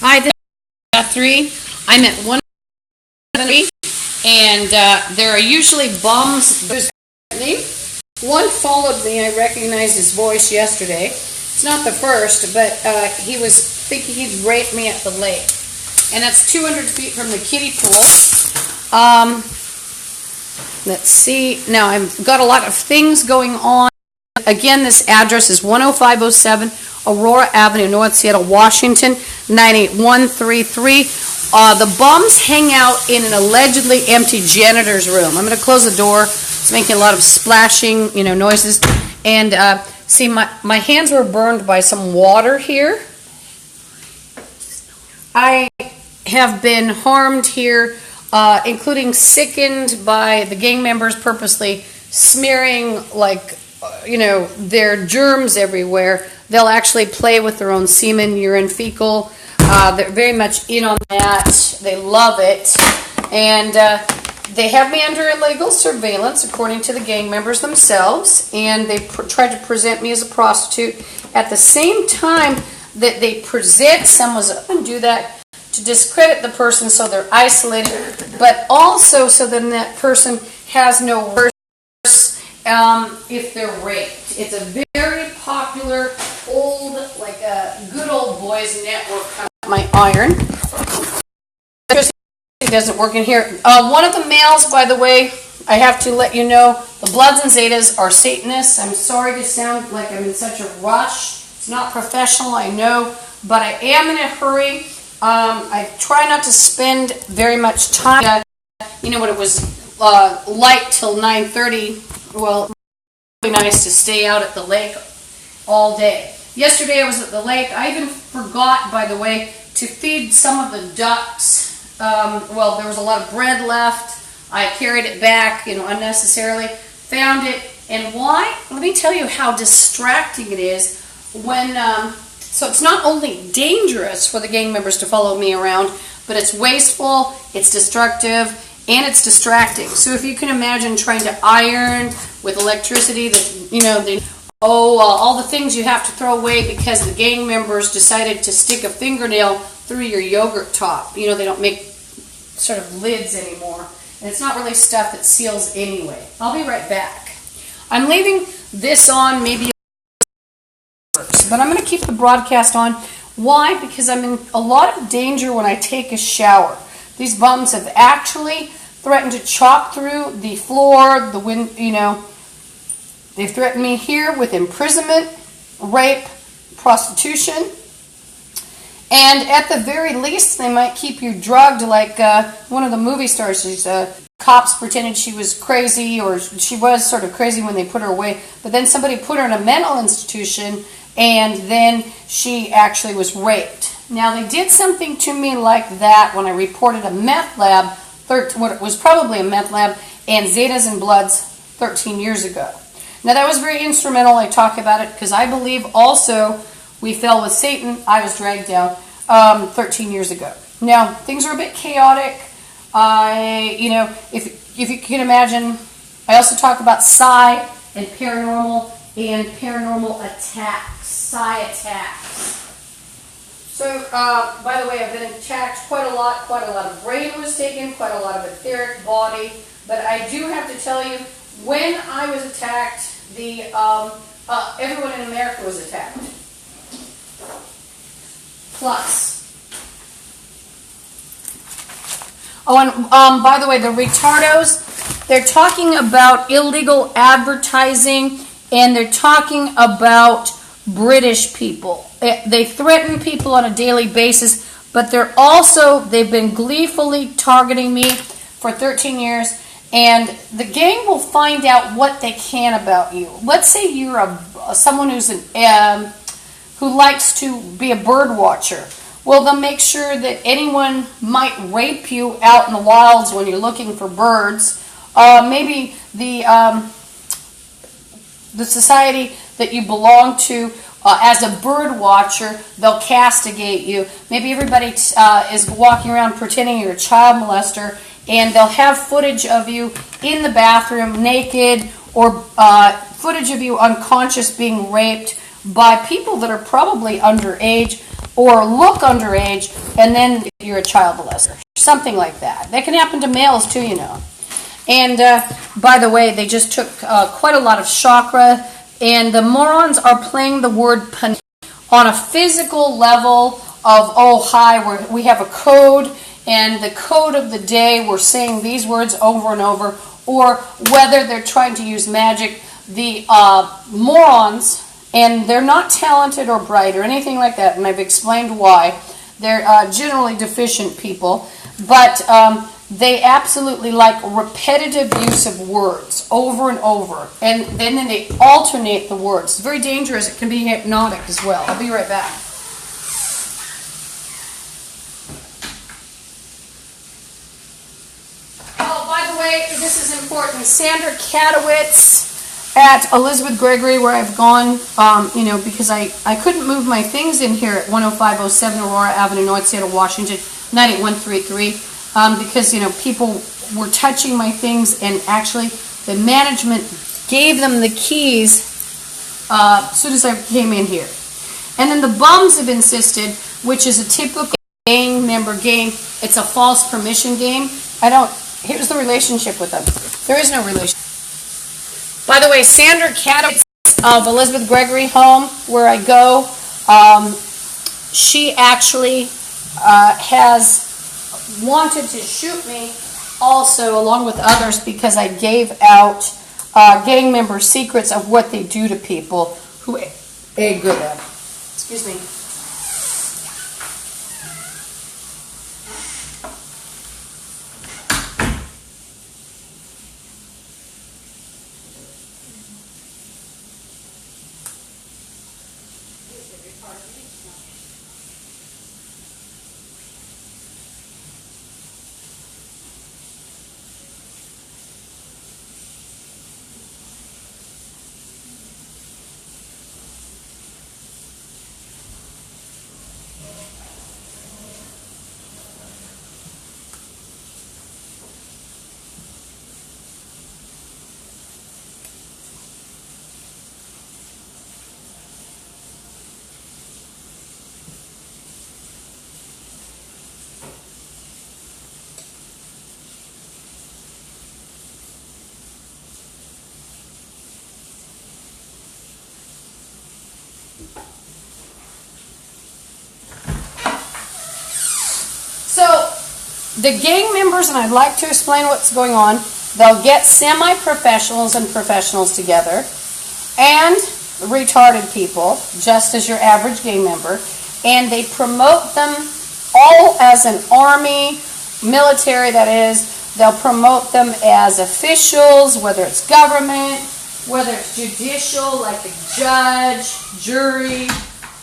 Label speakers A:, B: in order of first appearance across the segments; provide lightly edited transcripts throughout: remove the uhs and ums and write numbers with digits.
A: Hi, this is Guthrie. I'm at 170, and there are usually bums. One followed me. I recognized his voice yesterday. It's not the first, but he was thinking he'd rape me at the lake. And that's 200 feet from the kiddie pool. Let's see. Now, I've got a lot of things going on. Again, this address is 10507 Aurora Avenue, North Seattle, Washington, 98133. The bums hang out in an allegedly empty janitor's room. I'm going to close the door. It's making a lot of splashing, noises. And see, my hands were burned by some water here. I have been harmed here, including sickened by the gang members purposely smearing, their germs everywhere. They'll actually play with their own semen, urine, fecal. They're very much in on that. They love it. And they have me under illegal surveillance, according to the gang members themselves. And they tried to present me as a prostitute. At the same time that they present someone and do that to discredit the person so they're isolated, but also so then that person has no worse if they're raped. It's a very popular old, like a good old boys network kind of my iron. It doesn't work in here. One of the males, by the way, I have to let you know, the Bloods and Zetas are Satanists. I'm sorry to sound like I'm in such a rush. It's not professional, I know, but I am in a hurry. I try not to spend very much time. When it was light till 9:30, well, really nice to stay out at the lake all day. Yesterday I was at the lake. I even forgot, by the way, to feed some of the ducks. There was a lot of bread left. I carried it back, unnecessarily. Found it. And why? Let me tell you how distracting it is when... So it's not only dangerous for the gang members to follow me around, but it's wasteful, it's destructive, and it's distracting. So if you can imagine trying to iron with electricity, all the things you have to throw away because the gang members decided to stick a fingernail through your yogurt top. They don't make sort of lids anymore. And it's not really stuff that seals anyway. I'll be right back. I'm leaving this on, maybe, but I'm going to keep the broadcast on. Why? Because I'm in a lot of danger when I take a shower. These bums have actually threatened to chop through the floor, the wind, They've threatened me here with imprisonment, rape, prostitution, and at the very least, they might keep you drugged like one of the movie stars. Cops pretended she was crazy, or she was sort of crazy when they put her away, but then somebody put her in a mental institution, and then she actually was raped. Now, they did something to me like that when I reported a meth lab, what was probably a meth lab, and Zetas and Bloods 13 years ago. Now, that was very instrumental. I talk about it because I believe also we fell with Satan. I was dragged down 13 years ago. Now, things are a bit chaotic. If you can imagine, I also talk about psi and paranormal attacks, psi attacks. So, by the way, I've been attacked quite a lot of brain was taken, quite a lot of etheric body, but I do have to tell you, when I was attacked, everyone in America was attacked. Plus. Oh, and by the way, the retardos, they're talking about illegal advertising, and they're talking about British people. They threaten people on a daily basis, but they've been gleefully targeting me for 13 years, and the gang will find out what they can about you. Let's say you're someone who likes to be a bird watcher. Well, they'll make sure that anyone might rape you out in the wilds when you're looking for birds. Maybe the society that you belong to, as a bird watcher, they'll castigate you. Maybe everybody is walking around pretending you're a child molester, and they'll have footage of you in the bathroom naked, or footage of you unconscious being raped by people that are probably underage. or look underage, and then you're a child molester. Something like that. That can happen to males too, you know. And by the way, they just took quite a lot of chakra, and the morons are playing the word on a physical level of, oh, hi, we have a code, and the code of the day, we're saying these words over and over, or whether they're trying to use magic. The morons, and they're not talented or bright or anything like that, and I've explained why. They're generally deficient people, but they absolutely like repetitive use of words over and over, and then they alternate the words. It's very dangerous. It can be hypnotic as well. I'll be right back. Oh, by the way, this is important. Sandra Katowitz at Elizabeth Gregory, where I've gone, because I couldn't move my things in here at 10507 Aurora Avenue, North Seattle, Washington, 98133, because, people were touching my things, and actually the management gave them the keys as soon as I came in here. And then the bums have insisted, which is a typical gang member game. It's a false permission game. Here's the relationship with them. There is no relationship. By the way, Sandra Katowitz of Elizabeth Gregory Home, where I go, she actually has wanted to shoot me also, along with others, because I gave out gang member secrets of what they do to people who egg them. Excuse me. So, the gang members, and I'd like to explain what's going on, they'll get semi-professionals and professionals together, and retarded people, just as your average gang member, and they promote them all as an army, military that is. They'll promote them as officials, whether it's government, whether it's judicial, like a judge, jury.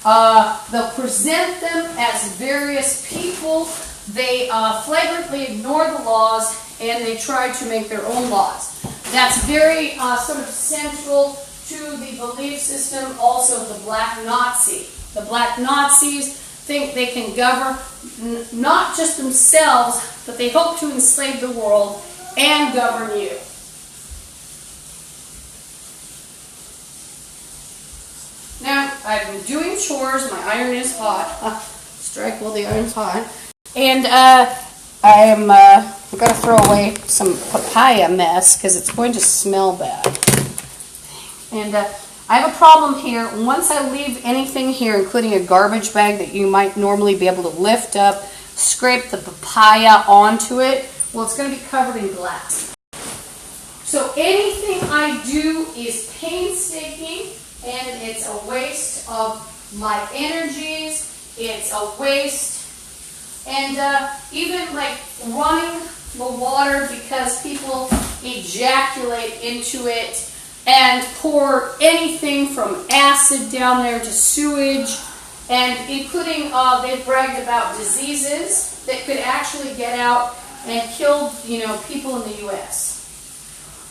A: They'll present them as various people. They flagrantly ignore the laws, and they try to make their own laws. That's very sort of central to the belief system, also the Black Nazi. The Black Nazis think they can govern not just themselves, but they hope to enslave the world and govern you. Now, I've been doing chores. My iron is hot. Strike while the iron's hot. And I'm going to throw away some papaya mess because it's going to smell bad. And I have a problem here. Once I leave anything here, including a garbage bag that you might normally be able to lift up, scrape the papaya onto it, well, it's going to be covered in glass. So anything I do is painstaking, and it's a waste of my energies. It's a waste. And even like running the water, because people ejaculate into it and pour anything from acid down there to sewage, and including they've bragged about diseases that could actually get out and kill, people in the U.S.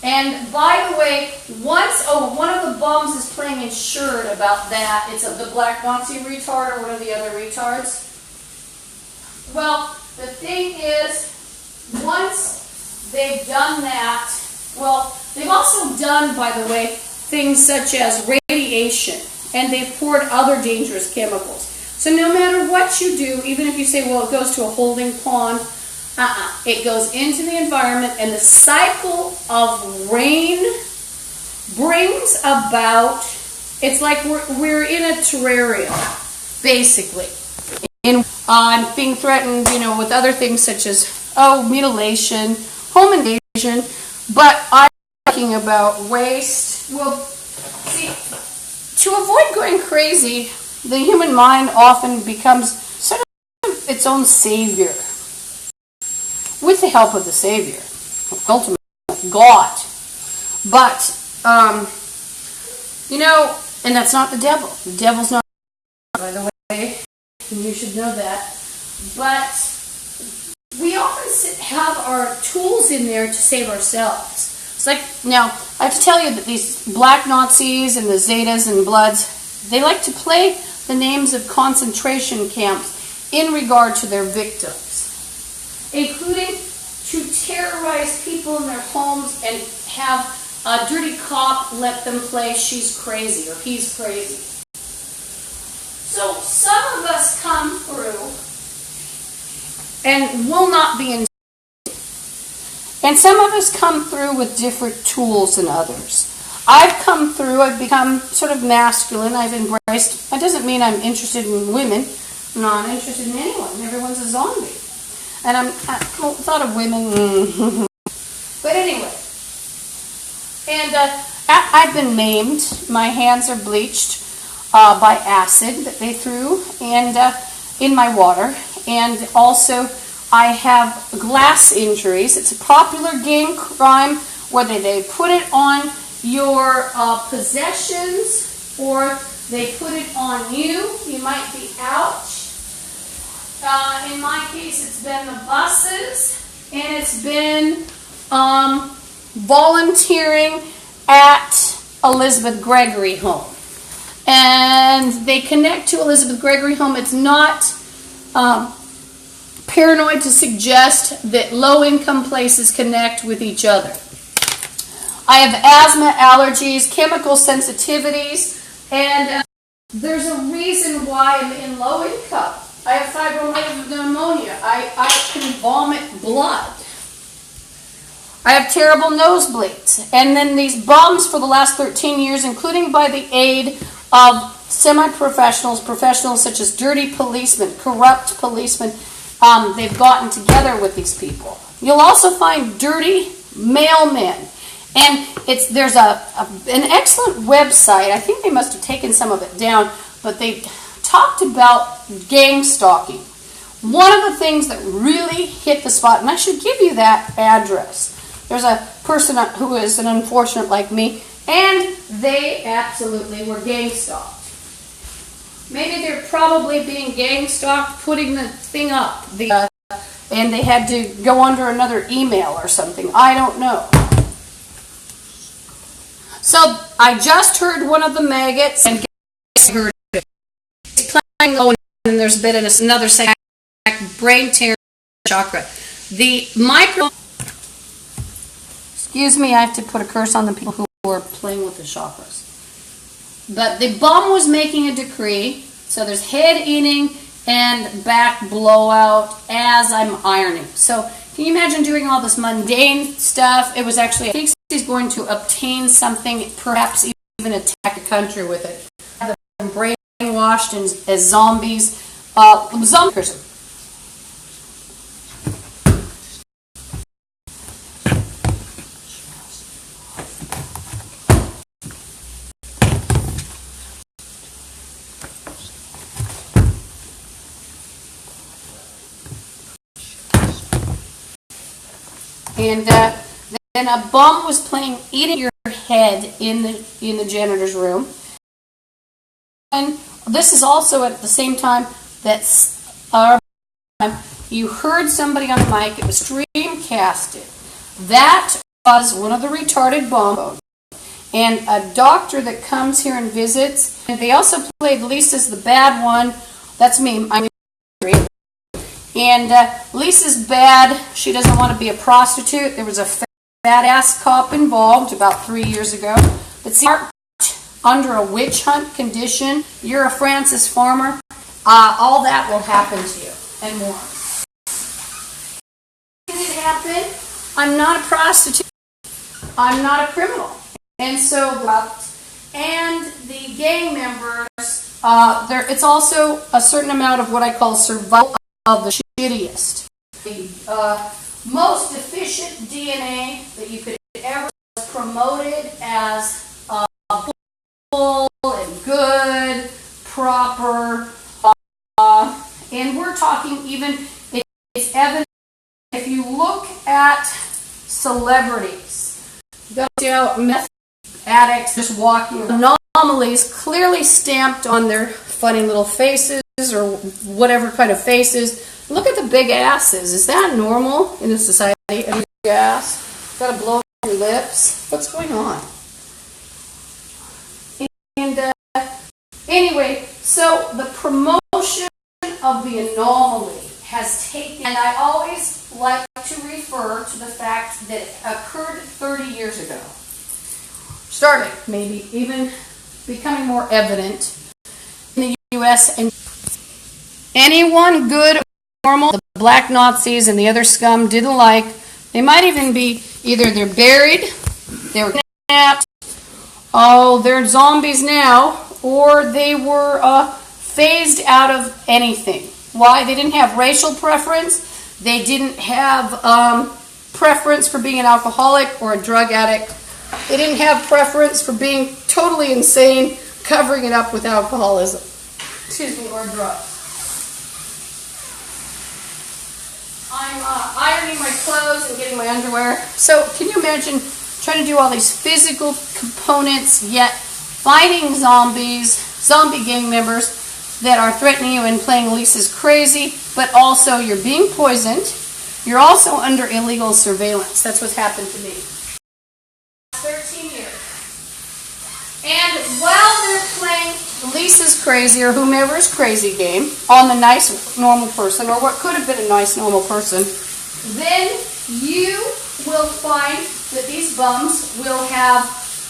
A: And by the way, one of the bums is playing insured about that. It's the Black Nazi retard or one of the other retards. Well, the thing is, once they've done that, well, they've also done, by the way, things such as radiation, and they've poured other dangerous chemicals. So no matter what you do, even if you say, well, it goes to a holding pond, it goes into the environment, and the cycle of rain brings about, it's like we're in a terrarium, basically. I'm being threatened, with other things such as, mutilation, home invasion, but I'm talking about waste. Well, see, to avoid going crazy, the human mind often becomes sort of its own savior, with the help of the Savior, ultimately God. But, and that's not the devil. The devil's not, by the way, and you should know that. But we often have our tools in there to save ourselves. It's like, now, I have to tell you that these black Nazis and the Zetas and Bloods, they like to play the names of concentration camps in regard to their victims, including to terrorize people in their homes and have a dirty cop let them play she's crazy or he's crazy. So some of us come through and will not be in, and some of us come through with different tools than others. I've come through, I've become sort of masculine, I've embraced, that doesn't mean I'm interested in women, I'm not interested in anyone, everyone's a zombie. And I thought of women, but anyway. And I've been maimed, my hands are bleached by acid that they threw and in my water, and also I have glass injuries. It's a popular gang crime, whether they put it on your possessions or they put it on you. You might be ouch. In my case, it's been the buses, and it's been volunteering at Elizabeth Gregory Home. And they connect to Elizabeth Gregory Home. It's not paranoid to suggest that low-income places connect with each other. I have asthma, allergies, chemical sensitivities, and there's a reason why I'm in low income. I have fibromyalgia pneumonia. I can vomit blood. I have terrible nosebleeds. And then these bums for the last 13 years, including by the aid of semi-professionals, professionals such as dirty policemen, corrupt policemen, they've gotten together with these people. You'll also find dirty mailmen. And there's an excellent website. I think they must have taken some of it down, but they talked about gang stalking. One of the things that really hit the spot, and I should give you that address. There's a person who is an unfortunate like me, and they absolutely were gang stalked. Maybe they're probably being gang stalked, putting the thing up, and they had to go under another email or something. I don't know. So I just heard one of the maggots, and heard it. It's playing low, and there's been another second brain tear chakra. The micro. Excuse me, I have to put a curse on the people who are playing with the chakras. But the bum was making a decree, so there's head eating and back blowout as I'm ironing. So can you imagine doing all this mundane stuff? It was actually, I think he's going to obtain something, perhaps even attack a country with it. Have them brainwashed as zombies. Zombie person. And then a bum was eating your head in the janitor's room. And this is also at the same time that you heard somebody on the mic. It was streamcasted. That was one of the retarded bums. And a doctor that comes here and visits. And they also played Lisa's the bad one. That's me. I'm And Lisa's bad. She doesn't want to be a prostitute. There was a fat-ass cop involved about 3 years ago. But see, under a witch hunt condition, you're a Francis Farmer, all that will happen to you and more. Did it happen? I'm not a prostitute. I'm not a criminal. And so, and the gang members, it's also a certain amount of what I call survival of the shittiest. The most deficient DNA that you could ever promoted as full and good, proper, and we're talking even, it's evident if you look at celebrities, meth addicts just walking, anomalies clearly stamped on their funny little faces or whatever kind of faces. Look at the big asses. Is that normal in a society? A big ass? Got to blow up your lips? What's going on? And anyway, so the promotion of the anomaly has taken, and I always like to refer to the fact that it occurred 30 years ago. Starting, maybe even becoming more evident in the U.S. and anyone good or normal, the black Nazis and the other scum didn't like. They might even be either they're buried, they were kidnapped, oh, they're zombies now, or they were phased out of anything. Why? They didn't have racial preference. They didn't have preference for being an alcoholic or a drug addict. They didn't have preference for being totally insane, covering it up with alcoholism. Excuse me, or drugs. I'm ironing my clothes and getting my underwear. So can you imagine trying to do all these physical components, yet fighting zombies, zombie gang members that are threatening you and playing Lisa's crazy, but also you're being poisoned. You're also under illegal surveillance. That's what's happened to me. 13 years. And while they're playing Lisa's crazy or whomever's crazy game on the nice normal person, or what could have been a nice normal person, then you will find that these bums will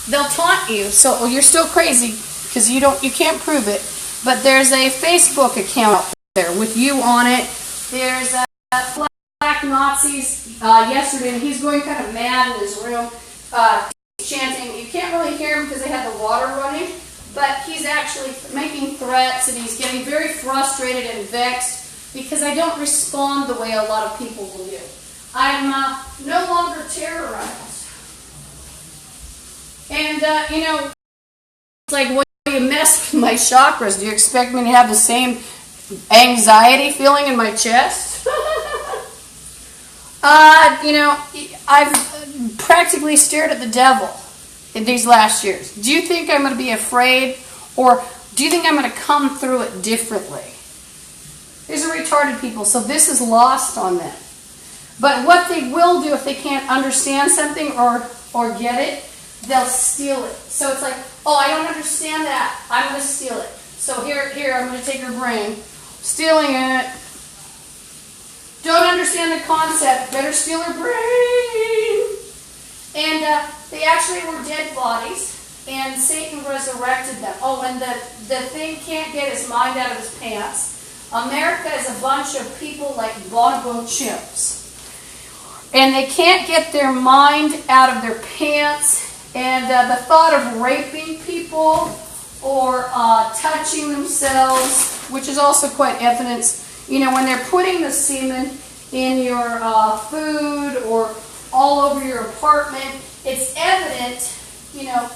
A: they'll taunt you. So you're still crazy because you can't prove it. But there's a Facebook account out there with you on it. There's black Nazis yesterday, and he's going kind of mad in his room, chanting. You can't really hear him because they had the water running, but he's actually making threats, and he's getting very frustrated and vexed because I don't respond the way a lot of people will do. I'm no longer terrorized. And, it's like, what do you mess with my chakras? Do you expect me to have the same anxiety feeling in my chest? I've practically stared at the devil in these last years. Do you think I'm going to be afraid, or do you think I'm going to come through it differently? These are retarded people, so this is lost on them. But what they will do if they can't understand something or get it, they'll steal it. So it's like, oh, I don't understand that. I'm going to steal it. So here, I'm going to take your brain. Stealing it. Don't understand the concept. Better steal her brain. And they actually were dead bodies, and Satan resurrected them. Oh, and the thing can't get his mind out of his pants. America is a bunch of people like bonobo chimps. And they can't get their mind out of their pants. And the thought of raping people or touching themselves, which is also quite evidence, when they're putting the semen in your food or all over your apartment, it's evident, their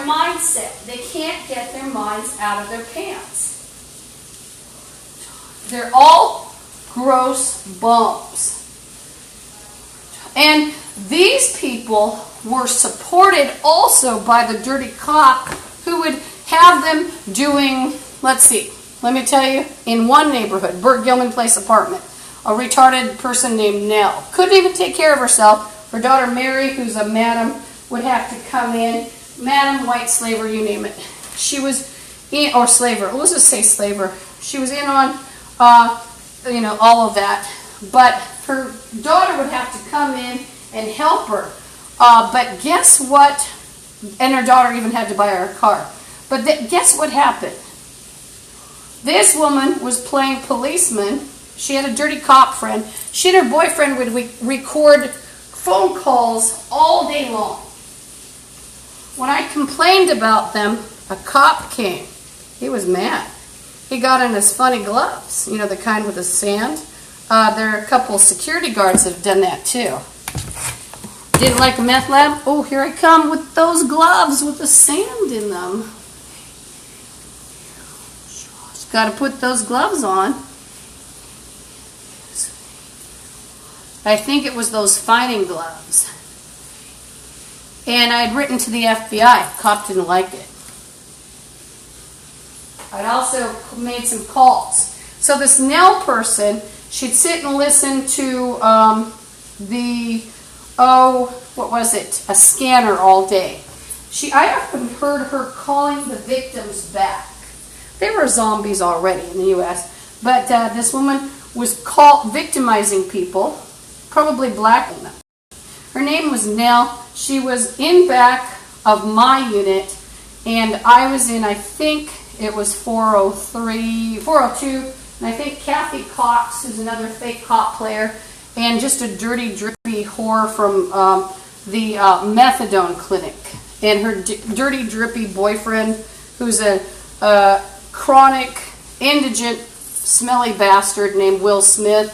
A: mindset. They can't get their minds out of their pants. They're all gross bums. And these people were supported also by the dirty cop who would have them doing, let's see, let me tell you, in one neighborhood, Burt Gilman Place apartment, a retarded person named Nell couldn't even take care of herself. Her daughter Mary, who's a madam, would have to come in. Madam, white slaver, you name it. She was in, or slaver, let's just say slaver. She was in on, all of that. But her daughter would have to come in and help her. But guess what? And her daughter even had to buy her a car. But guess what happened? This woman was playing policeman. She had a dirty cop friend. She and her boyfriend would record phone calls all day long. When I complained about them, a cop came. He was mad. He got in his funny gloves, you know, the kind with the sand. There are a couple of security guards that have done that too. Didn't like a meth lab? Oh, here I come with those gloves with the sand in them. Just got to put those gloves on. I think it was those fighting gloves. And I'd written to the FBI. Cop didn't like it. I'd also made some calls. So this Nell person, she'd sit and listen to a scanner all day. I often heard her calling the victims back. They were zombies already in the U.S., but this woman was victimizing people, probably black them. Her name was Nell. She was in back of my unit, and I was in, I think it was 402, and I think Kathy Cox, who's another fake cop player, and just a dirty, drippy whore from the methadone clinic, and her dirty, drippy boyfriend, who's a chronic, indigent, smelly bastard named William Smith,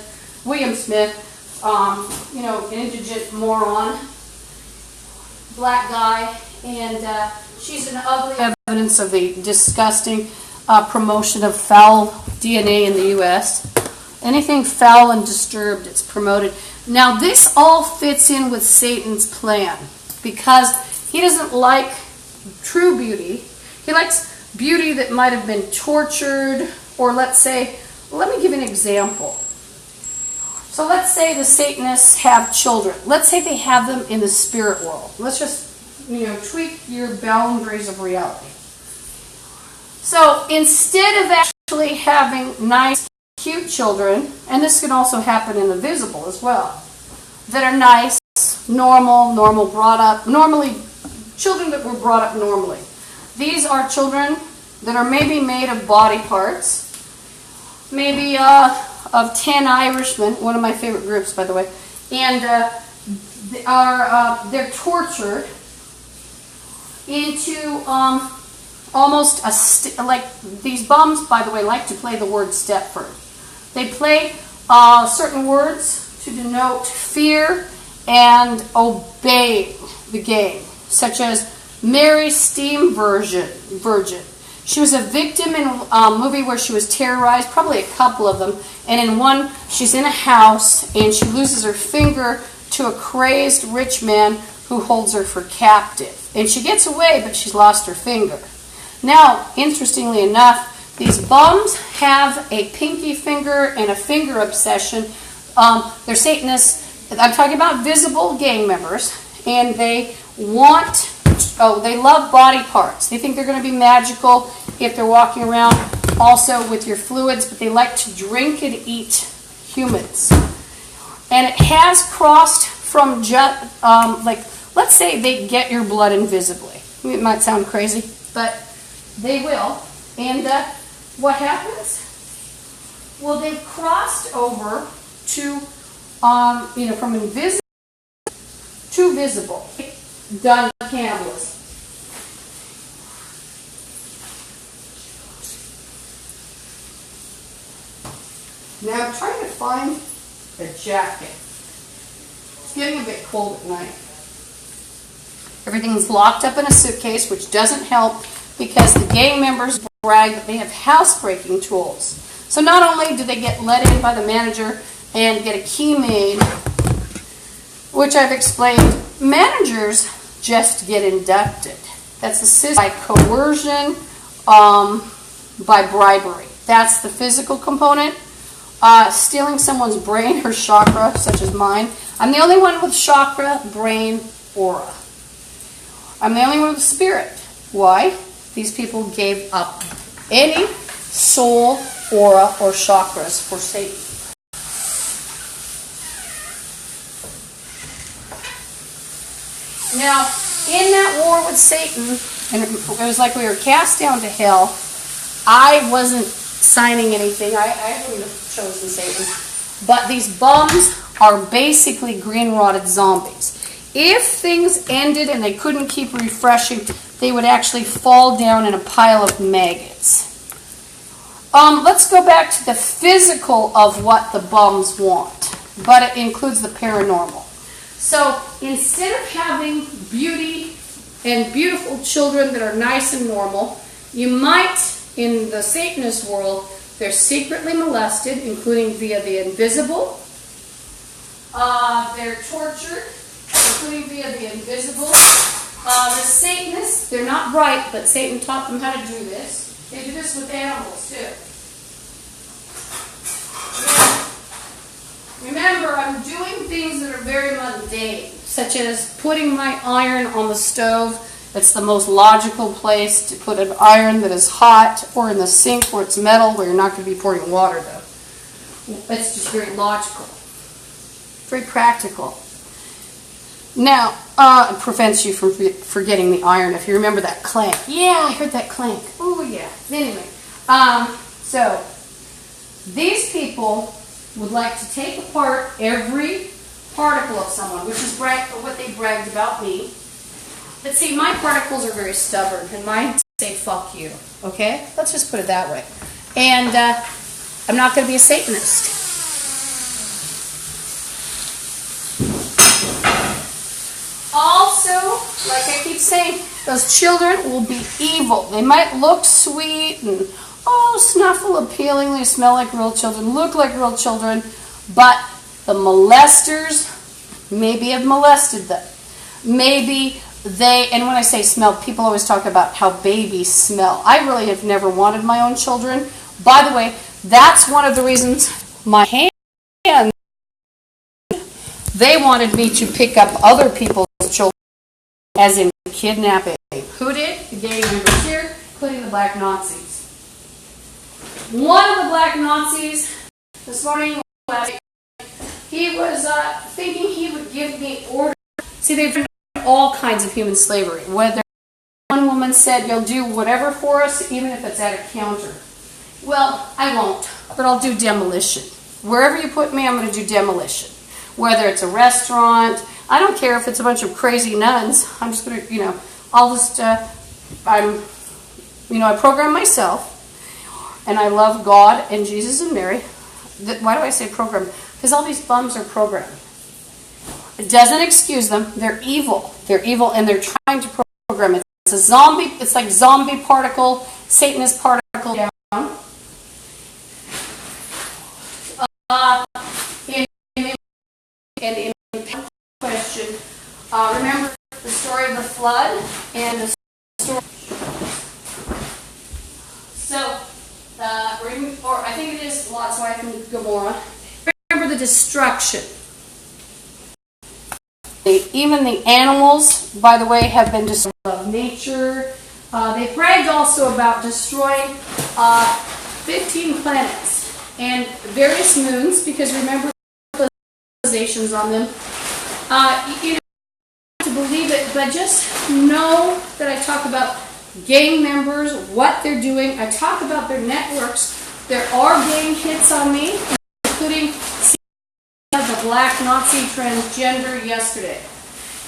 A: you know, an indigent moron, black guy, and she's an ugly evidence of the disgusting promotion of foul DNA in the U.S. Anything foul and disturbed, it's promoted. Now, this all fits in with Satan's plan because he doesn't like true beauty. He likes beauty that might have been tortured, or let's say, let me give you an example. So let's say the Satanists have children. Let's say they have them in the spirit world. Let's just, you know, tweak your boundaries of reality. So instead of actually having nice, cute children, and this can also happen in the visible as well, that are nice, normal, brought up, children that were brought up normally. These are children that are maybe made of body parts, maybe of 10 Irishmen, one of my favorite groups, by the way, and they're tortured into almost like these bums, by the way, like to play the word Stepford. They play certain words to denote fear and obey the game, such as Mary Steam Virgin. She was a victim in a movie where she was terrorized, probably a couple of them, and in one, she's in a house and she loses her finger to a crazed rich man who holds her for captive. And she gets away, but she's lost her finger. Now, interestingly enough, these bums have a pinky finger and a finger obsession. They're Satanists. I'm talking about visible gang members, and they love body parts. They think they're going to be magical if they're walking around also with your fluids, but they like to drink and eat humans. And it has crossed from let's say they get your blood invisibly. It might sound crazy, but they will. And what happens? Well, they've crossed over to, from invisible to visible. Done cannibalism. Now I'm trying to find a jacket. It's getting a bit cold at night. Everything's locked up in a suitcase, which doesn't help because the gang members brag that they have housebreaking tools. So not only do they get let in by the manager and get a key made, which I've explained, managers just get inducted. That's the system by coercion, by bribery. That's the physical component. Stealing someone's brain or chakra, such as mine. I'm the only one with chakra, brain, aura. I'm the only one with spirit. Why? These people gave up any soul, aura, or chakras for Satan. Now, in that war with Satan, and it was like we were cast down to hell, I wasn't signing anything. I wouldn't have chosen Satan. But these bums are basically green-rotted zombies. If things ended and they couldn't keep refreshing, they would actually fall down in a pile of maggots. Let's go back to the physical of what the bums want, but it includes the paranormal. So instead of having beauty and beautiful children that are nice and normal, you might, in the Satanist world, they're secretly molested, including via the invisible. They're tortured, including via the invisible. The Satanists, they're not bright, but Satan taught them how to do this. They do this with animals, too. Remember, I'm doing things that are very mundane, such as putting my iron on the stove. It's the most logical place to put an iron that is hot, or in the sink where it's metal, where you're not going to be pouring water, though. It's just very logical. Very practical. Now, it prevents you from forgetting the iron. If you remember that clank. Yeah, I heard that clank. Oh, yeah. Anyway, so these people would like to take apart every particle of someone, which is what they bragged about me. But see, my particles are very stubborn, and mine say, fuck you. Okay? Let's just put it that way. And I'm not going to be a Satanist. Also, like I keep saying, those children will be evil. They might look sweet and, snuffle appealingly, smell like real children, look like real children, but the molesters maybe have molested them. Maybe and when I say smell, people always talk about how babies smell. I really have never wanted my own children. By the way, that's one of the reasons my hands, they wanted me to pick up other people's children, as in kidnapping. Who did? The gang members here, including the black Nazis. One of the black Nazis, this morning, he was thinking he would give me orders. See, they've done all kinds of human slavery. Whether one woman said, you'll do whatever for us, even if it's at a counter. Well, I won't, but I'll do demolition. Wherever you put me, I'm going to do demolition. Whether it's a restaurant, I don't care if it's a bunch of crazy nuns. I'm just going to, I'll just, I program myself, and I love God and Jesus and Mary. Why do I say program? Because all these bums are programmed. It doesn't excuse them. They're evil. They're evil, and they're trying to program it. It's a zombie. It's like zombie particle, Satanist particle down. In question, remember the story of the flood and the story. So, or I think it is Lot's wife and Gomorrah. Remember the destruction. Even the animals, by the way, have been destroyed of nature. They bragged also about destroying 15 planets and various moons, because remember the civilizations on them. You know, to believe it, but just know that I talk about gang members, what they're doing. I talk about their networks. There are gang hits on me, including the black Nazi transgender yesterday.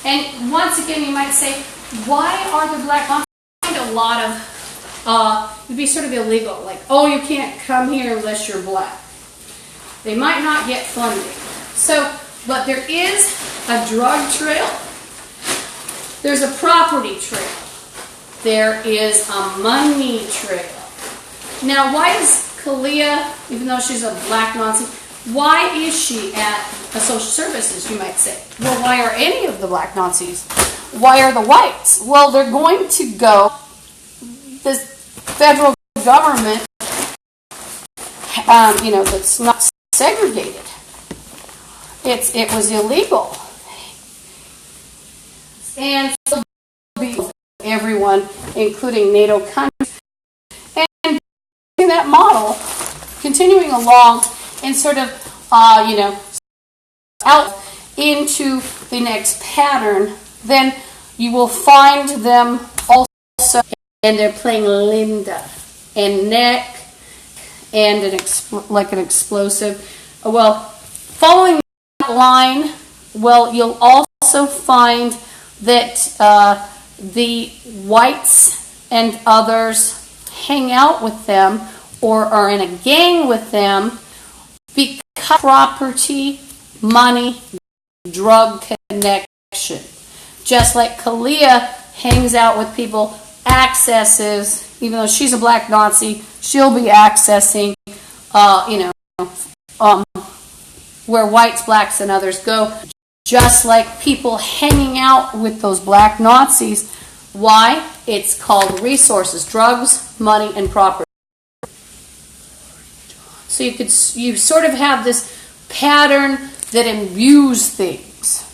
A: And once again, you might say, why are the black Nazis? A lot of, it'd be sort of illegal, like, you can't come here unless you're black. They might not get funding. So, but there is a drug trail. There's a property trail. There is a money trail. Now, why is Kalia, even though she's a black Nazi, why is she at a social services, you might say? Well, why are any of the black Nazis? Why are the whites? Well, they're going to go, the federal government, that's not segregated. It was illegal. And so everyone, including NATO countries, and that model, continuing along and sort of, out into the next pattern, then you will find them also, and they're playing Linda and Nick and like an explosive. Well, following that line, well, you'll also find that the whites and others hang out with them or are in a gang with them because property, money, drug connection. Just like Kalia hangs out with people, accesses, even though she's a black Nazi, she'll be accessing, where whites, blacks, and others go. Just like people hanging out with those black Nazis. Why? It's called resources, drugs, money, and property. So you sort of have this pattern that imbues things.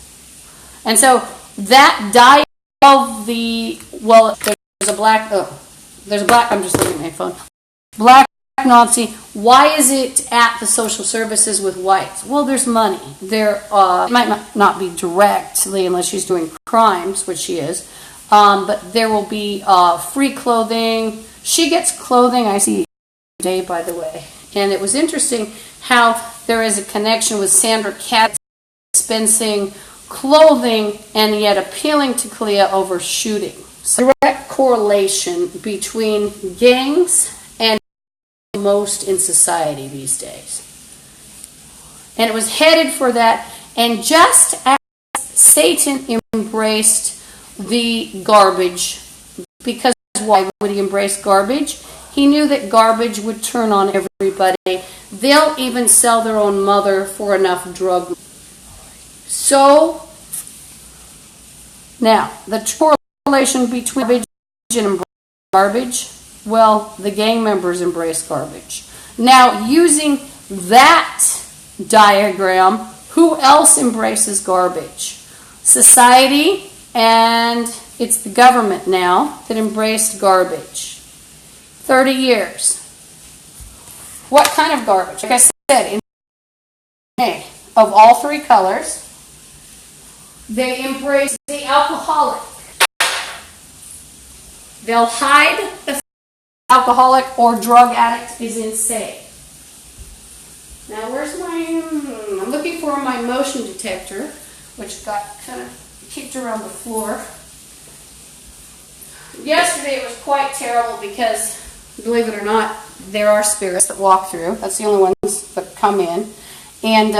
A: And so that diet of the, well, there's a black, I'm just looking at my phone. Black Nazi, why is it at the social services with whites? Well, there's money. There it might not be directly unless she's doing crimes, which she is, but there will be free clothing. She gets clothing, I see today, by the way. And it was interesting how there is a connection with Sandra Katz dispensing clothing and yet appealing to Kalia over shooting. So direct correlation between gangs and most in society these days. And it was headed for that. And just as Satan embraced the garbage, because why would he embrace garbage? He knew that garbage would turn on everybody. They'll even sell their own mother for enough drug. So, now, the correlation between garbage and garbage, well, the gang members embrace garbage. Now, using that diagram, who else embraces garbage? Society, and it's the government now that embraced garbage. 30 years. What kind of garbage? Like I said, of all three colors, they embrace the alcoholic. They'll hide the alcoholic or drug addict is insane. Now, where's my... I'm looking for my motion detector, which got kind of kicked around the floor. Yesterday it was quite terrible because, believe it or not, there are spirits that walk through. That's the only ones that come in. And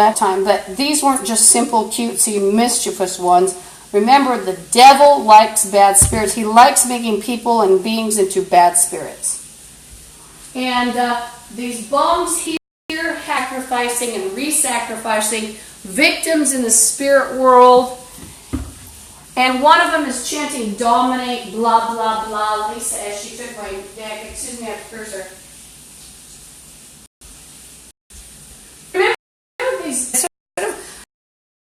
A: but these weren't just simple, cutesy, mischievous ones. Remember, the devil likes bad spirits. He likes making people and beings into bad spirits. And these bombs here, sacrificing and re-sacrificing victims in the spirit world. And one of them is chanting, dominate, blah, blah, blah. Lisa, as she took my neck, excuse me, I have to curse her. Remember these, sort of,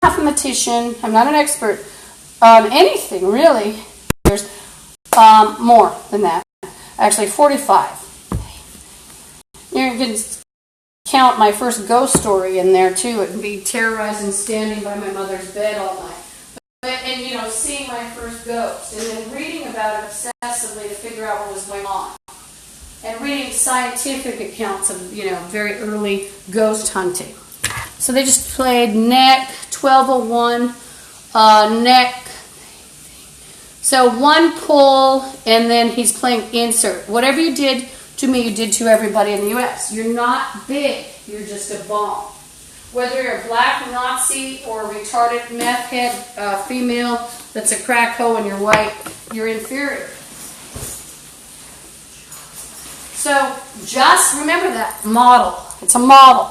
A: I'm not a mathematician, I'm not an expert on anything, really. There's more than that. Actually, 45. You can count my first ghost story in there, too. It would be terrorizing standing by my mother's bed all night. And, seeing my first ghost, and then reading about it obsessively to figure out what was going on. And reading scientific accounts of, very early ghost hunting. So they just played neck, 1201, neck. So one pull, and then he's playing insert. Whatever you did to me, you did to everybody in the U.S. You're not big, you're just a bomb. Whether you're a black Nazi or a retarded meth head female that's a crack hoe and you're white, you're inferior. So just remember that model. It's a model.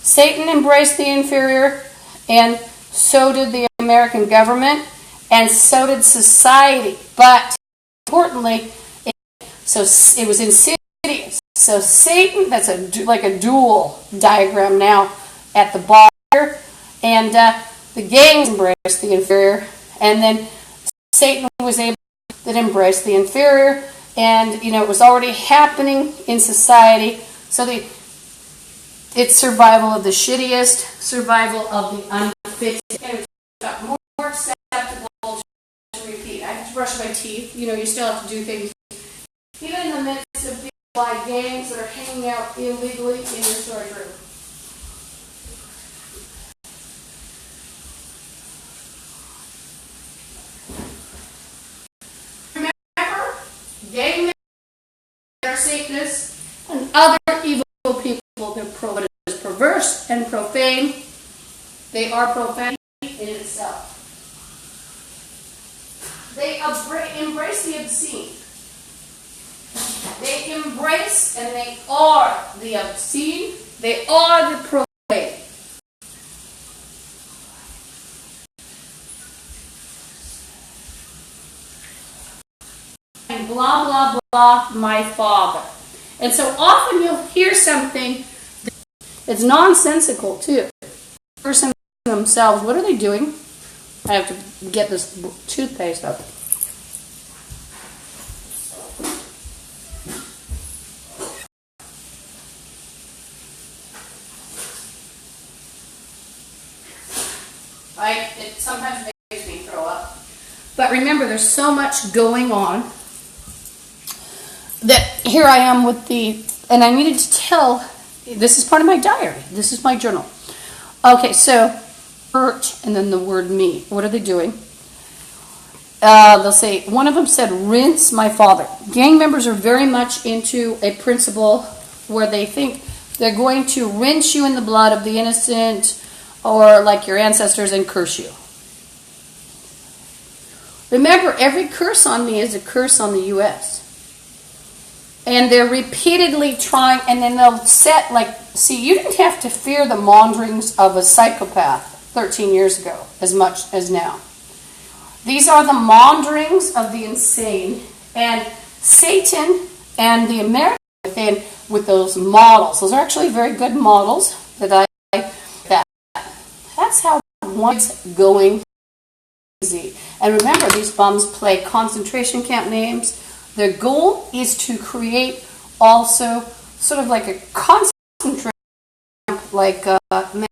A: Satan embraced the inferior, and so did the American government, and so did society. But importantly, it was insidious. So Satan, that's like a dual diagram now at the bottom, and the gangs embraced the inferior, and then Satan was able to embrace the inferior, and it was already happening in society. So it's survival of the shittiest, survival of the unfit, and it's got more acceptable to repeat. I have to brush my teeth. You still have to do things, even in the midst of by gangs that are hanging out illegally in your storage room. Remember, gang members are Satanists and other evil people. They're perverse and profane. They are profanity in itself. They embrace the obscene. They embrace and they are the obscene. They are the profane. And blah, blah, blah, my father. And so often you'll hear something that's nonsensical too. The person themselves, what are they doing? I have to get this toothpaste up. It sometimes makes me throw up. But remember, there's so much going on that here I am with and I needed to tell, this is part of my diary. This is my journal. Okay, so, hurt, and then the word me. What are they doing? They'll say, one of them said, rinse my father. Gang members are very much into a principle where they think they're going to rinse you in the blood of the innocent or like your ancestors and curse you. Remember, every curse on me is a curse on the U.S. And they're repeatedly trying, and then they'll set, see, you didn't have to fear the maunderings of a psychopath 13 years ago as much as now. These are the maunderings of the insane. And Satan and the American within with those models. Those are actually very good models that that's how one's going crazy. And remember, these bums play concentration camp names. Their goal is to create also sort of like a concentration camp like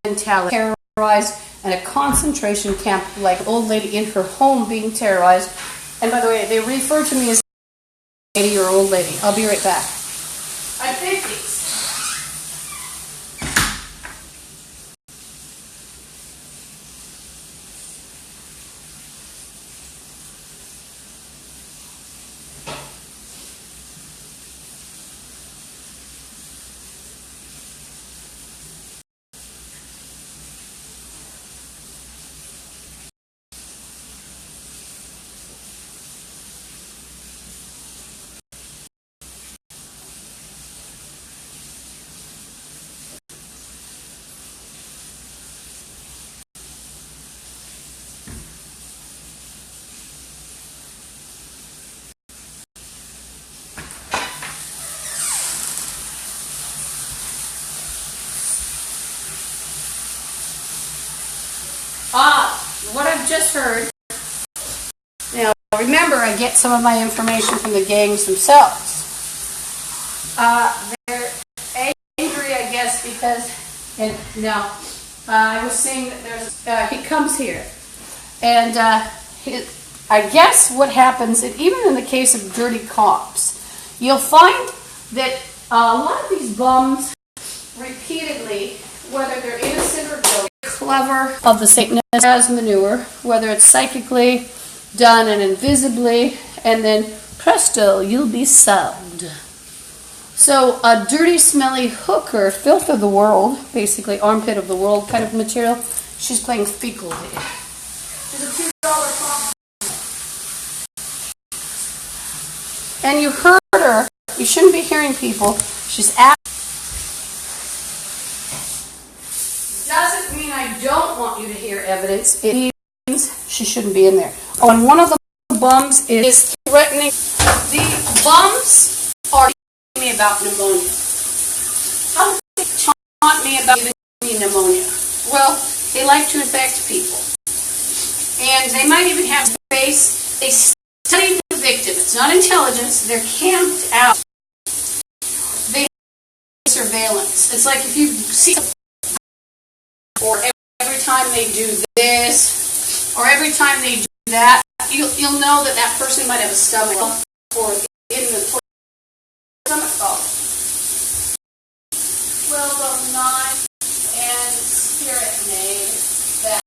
A: mentality, terrorized, and a concentration camp like old lady in her home being terrorized. And by the way, they refer to me as lady or old lady. I'll be right back. I think these. What I've just heard, now remember I get some of my information from the gangs themselves. They're angry, I guess, because, and now, I was saying that there's, he comes here, and I guess what happens, and even in the case of dirty cops, you'll find that a lot of these bums repeatedly, whether they're innocent or guilty, clever of the Satanist as manure, whether it's psychically done and invisibly, and then presto, you'll be solved. So a dirty, smelly hooker, filth of the world, basically armpit of the world kind of material, she's playing fecal day. She's a $2 cost. And you heard her, you shouldn't be hearing people, she's doesn't mean I don't want you to hear evidence. It means she shouldn't be in there. Oh, and one of the bums is threatening. The bums are talking me about pneumonia. How do they taunt me about giving me pneumonia? Well, they like to infect people. And they might even have space. They study the victim. It's not intelligence. They're camped out. They have surveillance. It's like if you see, or every time they do this, or every time they do that, you'll know that that person might have a stomach or in the toilet. stomach called? Well, the non and spirit made that.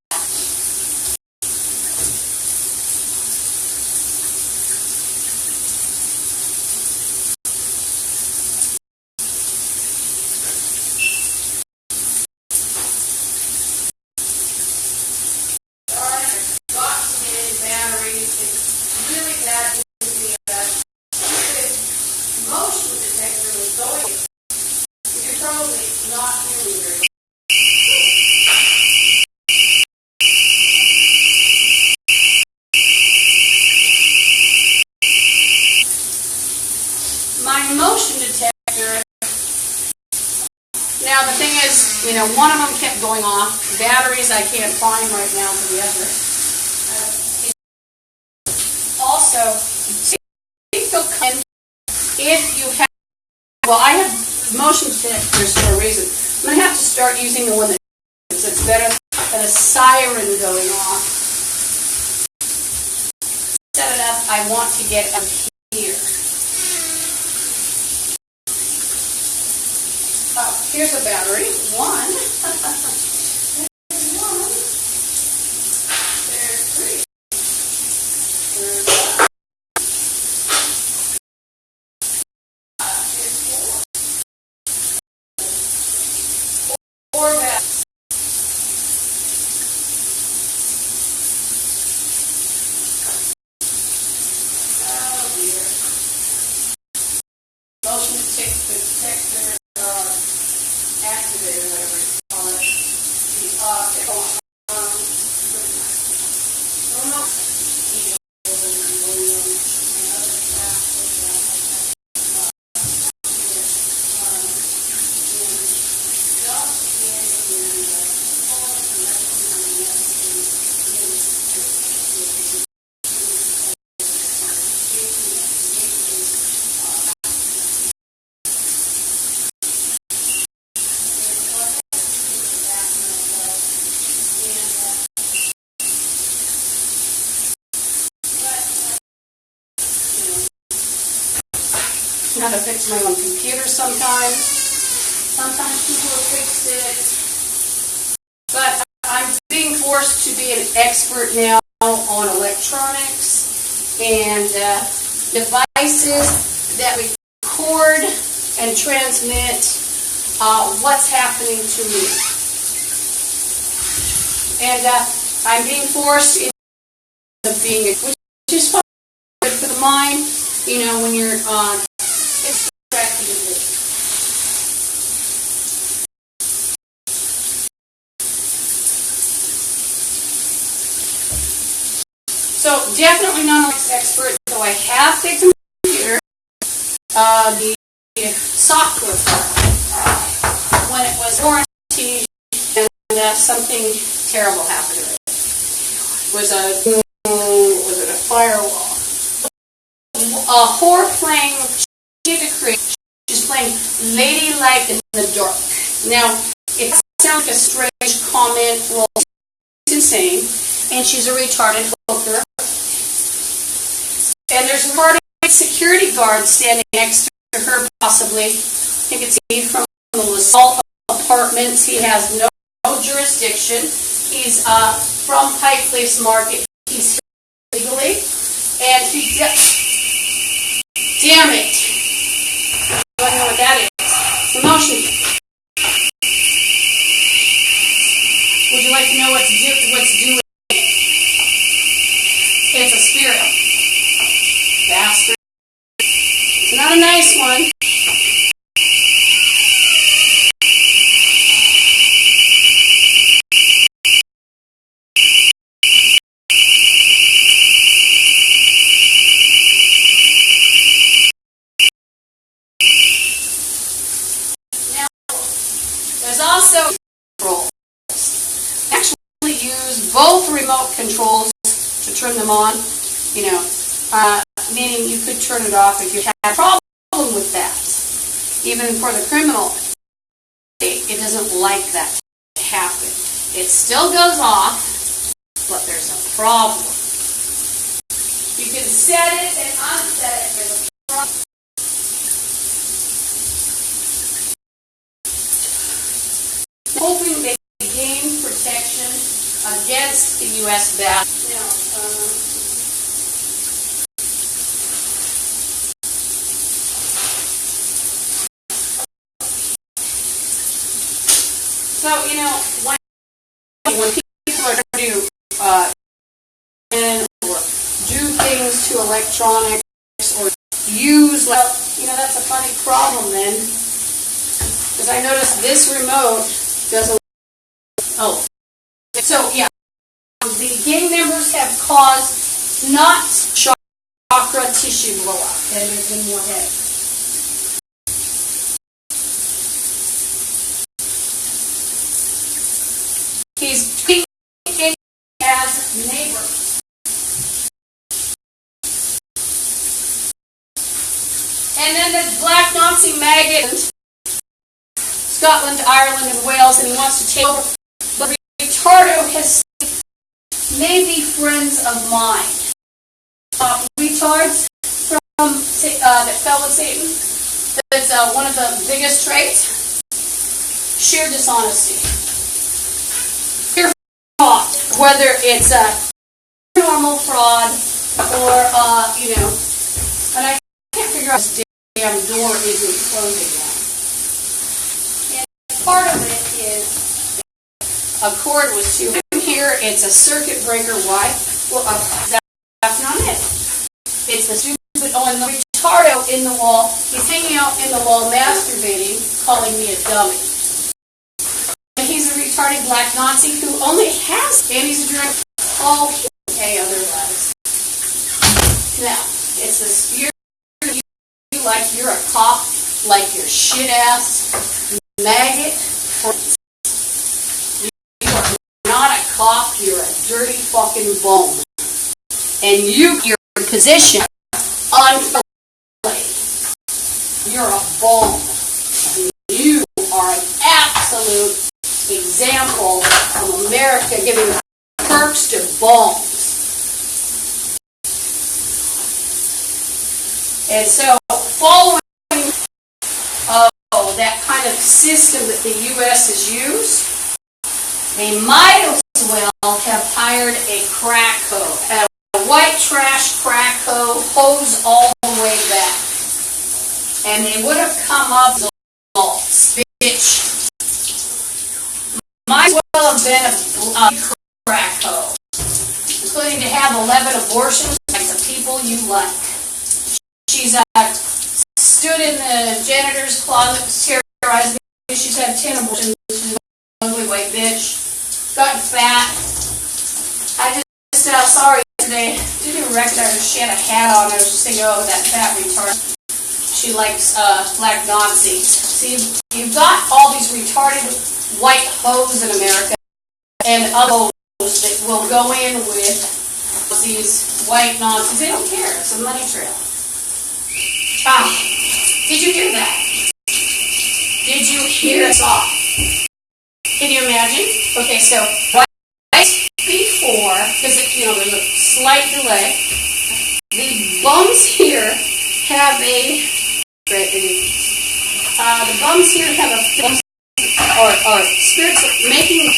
A: My motion detector, now the thing is, you know, one of them kept going off. Batteries I can't find right now for the other. Also, if you have, well, I have motion detectors for a reason. I'm going to have to start using the one that's better than a siren going off. Set it up, I want to get up here. Here's a battery. One. There's one. There's three. There's four. Four batteries. Oh dear. Motion detector. Activator, whatever you call it. How to fix my own computer sometimes. Sometimes people have fixed it. But I'm being forced to be an expert now on electronics and devices that record and transmit what's happening to me. And I'm being forced into being, which is fun for the mind, you know, when you're so definitely not an expert, though I have fixed the computer, the software when it was warranty and something terrible happened to it. Was it a firewall? A whore playing, she's playing Ladylike in the Dark. Now, it sounds like a strange comment, well, she's insane, and she's a retarded hooker. And there's a retarded security guard standing next to her, possibly. I think it's Eve from the LaSalle Apartments. He has no jurisdiction. He's from Pike Place Market. He's here legally. And he damn it! I don't know what that is. The motion. Would you like to know what's doing? It's a spirit. Bastard. It's not a nice one. There's also controls. Actually use both remote controls to turn them on, you know, meaning you could turn it off if you had a problem with that. Even for the criminal, it doesn't like that to happen. It still goes off, but there's a problem. You can set it and unset it. There's a problem. U.S. back. So, you know, when people are trying to or do things to electronics or use, well, you know, that's a funny problem then. Because I noticed this remote doesn't. Oh. So, yeah. The gang members have caused not chakra tissue blow up, and there's been more head. He's treating as neighbors. And then the black Nazi maggot, Scotland, Ireland, and Wales, and he wants to take over. But Ricardo has maybe friends of mine. Retards from that fell with Satan. That's one of the biggest traits. Sheer dishonesty. Sheer fraud. Whether it's a normal fraud or you know, and I can't figure out this damn door isn't closing now. And part of it is a cord was too here. It's a circuit breaker. Why? Well, that's not it. It's the stupid, and the retardo in the wall. He's hanging out in the wall masturbating, calling me a dummy. And he's a retarded black Nazi who only has, and he's a drink. Oh, okay, other lives. Now, it's this, you like you're a cop, like you're shit ass maggot. You are not a cop, you're a dirty fucking bone. And your position on you're a bone. You are an absolute example of America giving perks to bones. And so, following that kind of system that the U.S. has used, they might as well have hired a crack hoe, a white trash crack hoe, hose all the way back. And they would have come up with results. Bitch. Might as well have been a crack hoe, including to have 11 abortions like the people you like. She's stood in the janitor's closet, terrorized me. She's had 10 abortions. She's an ugly white bitch. Gotten fat. I just sorry today. Didn't even recognize her. She had a hat on. I was just thinking, oh, that fat retard. She likes black Nazis. See, you've got all these retarded white hoes in America and other hoes that will go in with these white Nazis. They don't care. It's a money trail. Did you hear that? Did you hear us off? Can you imagine? Okay, so right before, because you know there's a slight delay, the bums here have a the bums here have a or spirits making.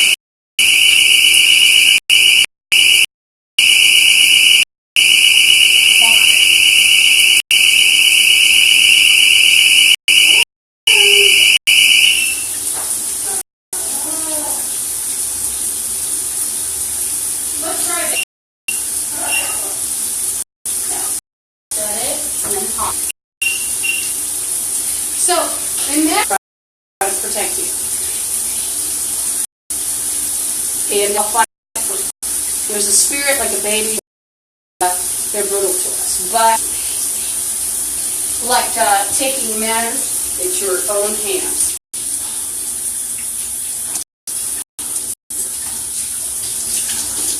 A: So, remember to protect you. And there's a spirit like a baby. They're brutal to us. But, like taking matters into your own hands.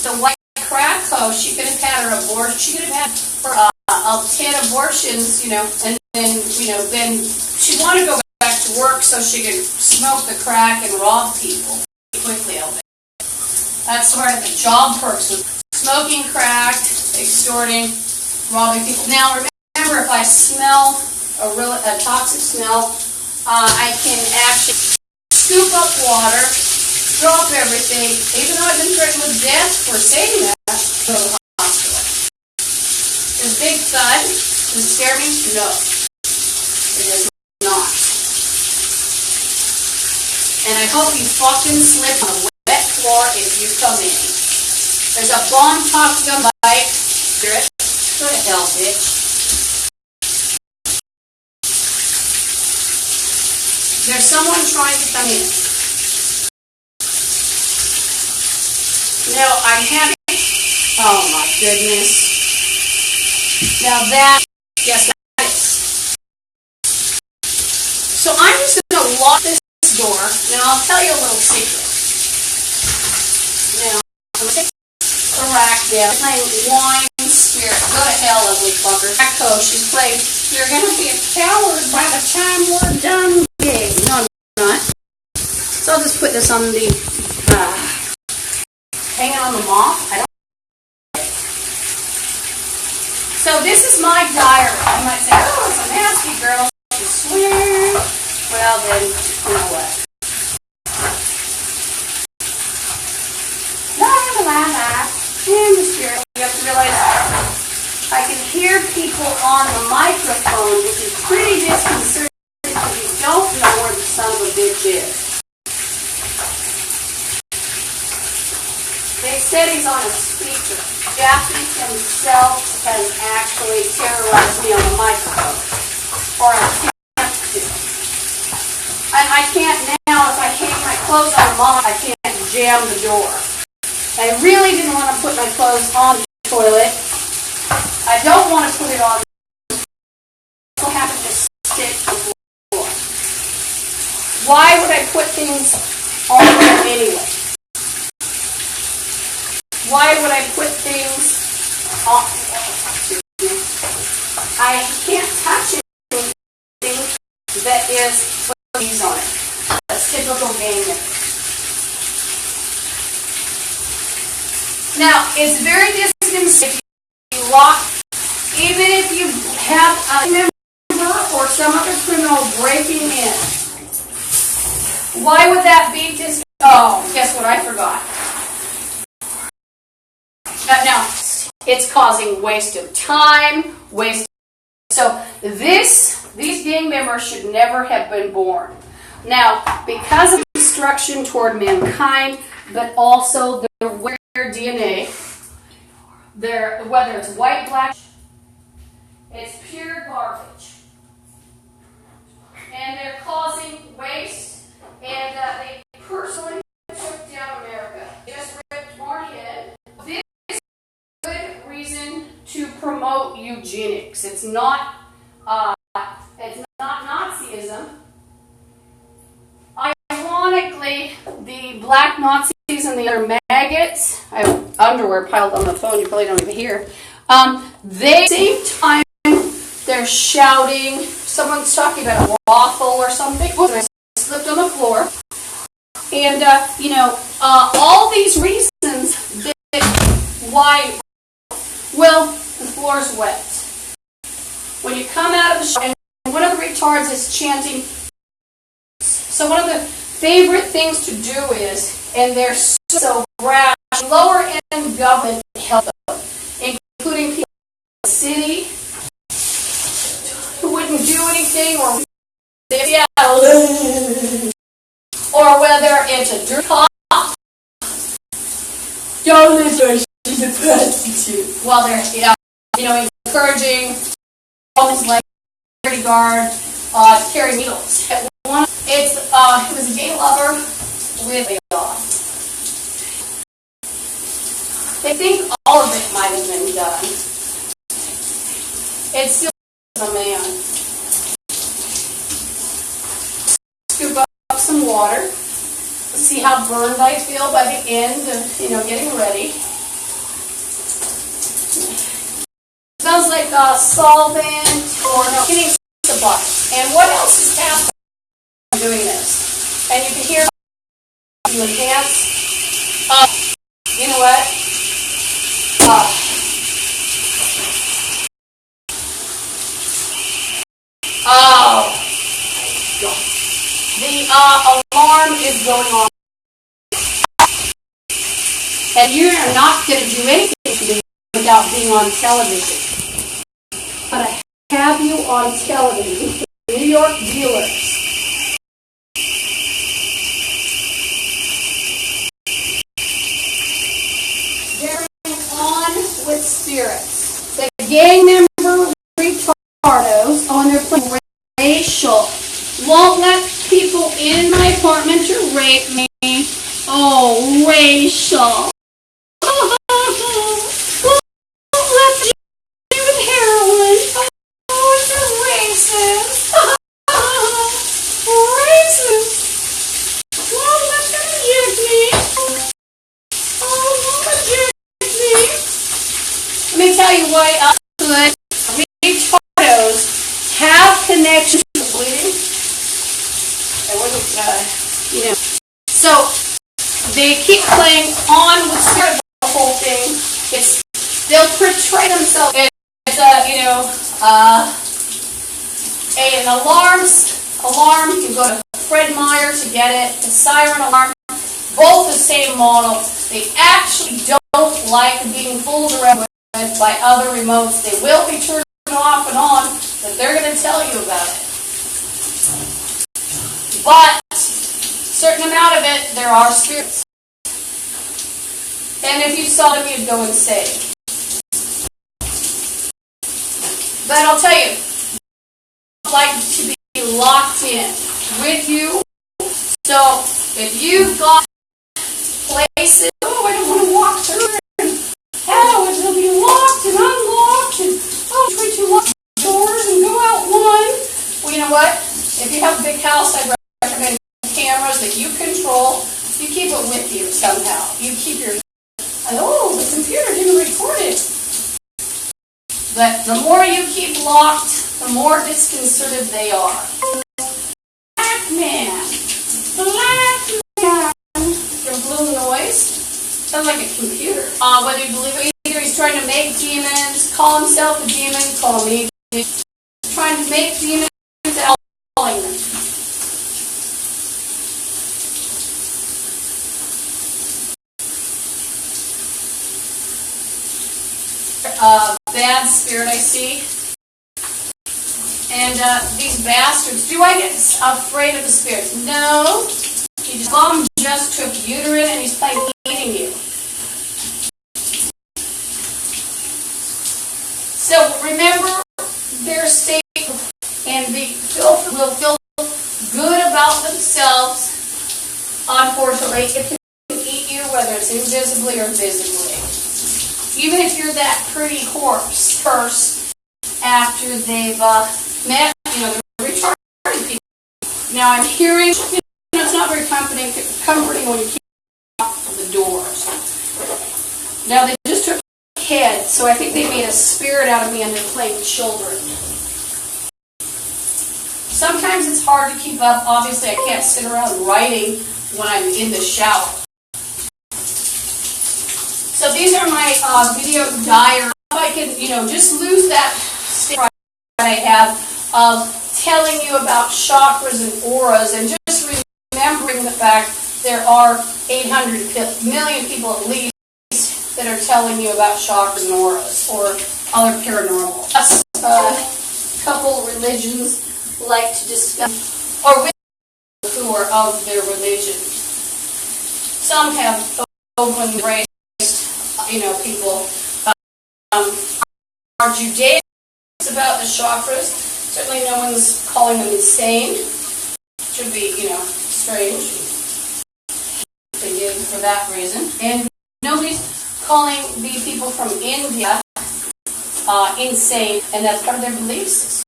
A: The white crack hoe, she could have had her abortion. She could have had her 10 abortions, you know, and then, you know, then she'd want to go back to work so she could smoke the crack and rob people quickly. That's part of the job perks with smoking crack, extorting, robbing people. Now, remember, if I smell a toxic smell, I can actually scoop up water, drop everything, even though I've been threatened with death for saying that, go to the hospital. Is big thud, does it scare me? No. It does not. And I hope you fucking slip on a wet floor if you come in. There's a bomb talking on bike. Hear it? Go to hell, bitch. There's someone trying to come in. Now, I'm having, oh my goodness. Now that, yes, that is. So I'm just going to lock this door. Now, I'll tell you a little secret. Now, I'm going to take the rack down. Playing Wine Spirit. Go to hell, ugly fucker. Echo, she's playing, you're going to be a coward by the time we're done. No, I'm not. So I'll just put this on the, hang it on the moth. I don't. So this is my diary. You might say, oh, it's a nasty girl. You swear. Well, then, you know what? La la la la. In the spirit. You have to realize I can hear people on the microphone, which is pretty disconcerting. Don't know where the son of a bitch is. They said he's on a speaker. Jackie himself has actually terrorized me on the microphone. Or attempt to. And I can't now, if I hang my clothes on mom, I can't jam the door. I really didn't want to put my clothes on the toilet. I don't want to put it on. I'll have to just stick to the floor. Why would I put things on there anyway? Why would I put things on? I can't touch anything that is with these on it. That's typical gaming. Now, it's very disconcerting if you lock, even if you have a member or some other criminal breaking in. Why would that be disconcerting? Oh, guess what I forgot? Now, it's causing waste of time, waste. So these gang members should never have been born. Now, because of destruction toward mankind, but also their weird DNA, whether it's white, black, it's pure garbage. And they're causing waste, and they personally took down America. They just ripped more head. This is a good reason to promote eugenics. It's not Nazism. Ironically, the black Nazis and the other maggots, I have underwear piled on the phone, you probably don't even hear, they, at the same time, they're shouting, someone's talking about a waffle or something, and I slipped on the floor, and, all these reasons that why, well, the floor's wet. When you come out of the shower, and one of the retards is chanting. So one of the favorite things to do is, and they're so brash, lower end government help them, including people in the city who wouldn't do anything, or or whether it's a dirt cop. Don't listen, she's a prostitute. While they're, encouraging homes like security guard to carry needles. It was a gay lover with a dog. They think all of it might have been done. It's still a man. Scoop up some water. See how burned I feel by the end of, getting ready. Smells like solvent or getting the butt. And what else is happening? Doing this, and you can hear you enhance. You know what? The alarm is going on. And you are not going to do anything today without being on television. But I have you on television, New York dealers. With spirits. The gang member retardos, and they're playing racial. Won't let people in my apartment to rape me. Oh, racial. Won't let me do with heroin. Oh, it's a racist. Racist. Won't let them inject me. Oh, won't inject me. Let me tell you why good retardos have connections to bleeding. I wouldn't, So they keep playing on with spirit the whole thing. They'll portray themselves as an alarm. You can go to Fred Meyer to get it. A siren alarm. Both the same model. They actually don't like being fooled around with by other remotes. They will be turned off and on, but they're going to tell you about it. But a certain amount of it, there are spirits. And if you saw them, you'd go insane. But I'll tell you, I like to be locked in with you. So if you've got places, I don't want to walk through it. How it'll be locked and unlocked, and try to lock doors and go out one. Well, you know what? If you have a big house, I'd recommend cameras that you control. You keep it with you somehow. You keep your, the computer didn't record it. But the more you keep locked, the more disconcerted they are. Black man. Your blue noise. Sounds like a computer. Whether you believe it, either he's trying to make demons, call himself a demon, call me trying to make demons and calling them. Bad spirit I see. And these bastards, do I get afraid of the spirits? No. Mom just took uterine and he's playing eating you. So remember, they're safe and will feel good about themselves. Unfortunately, it can eat you, whether it's invisibly or visibly. Even if you're that pretty corpse first, after they've met, the retarded people. Now I'm hearing, it's not very comforting when you keep off the doors. Now they just took head, so I think they made a spirit out of me and they're playing children. Sometimes it's hard to keep up. Obviously, I can't sit around writing when I'm in the shower. So these are my video diaries. If I can, just lose that state that I have of telling you about chakras and auras, and just remembering the fact there are 800 million people at least that are telling you about chakras and auras or other paranormal. That's a couple religions like to discuss, or with who are of their religion. Some have open embraced, people are Judaism about the chakras. Certainly no one's calling them insane. Should be, strange. They did for that reason. And nobody's calling the people from India insane, and that's part of their belief system.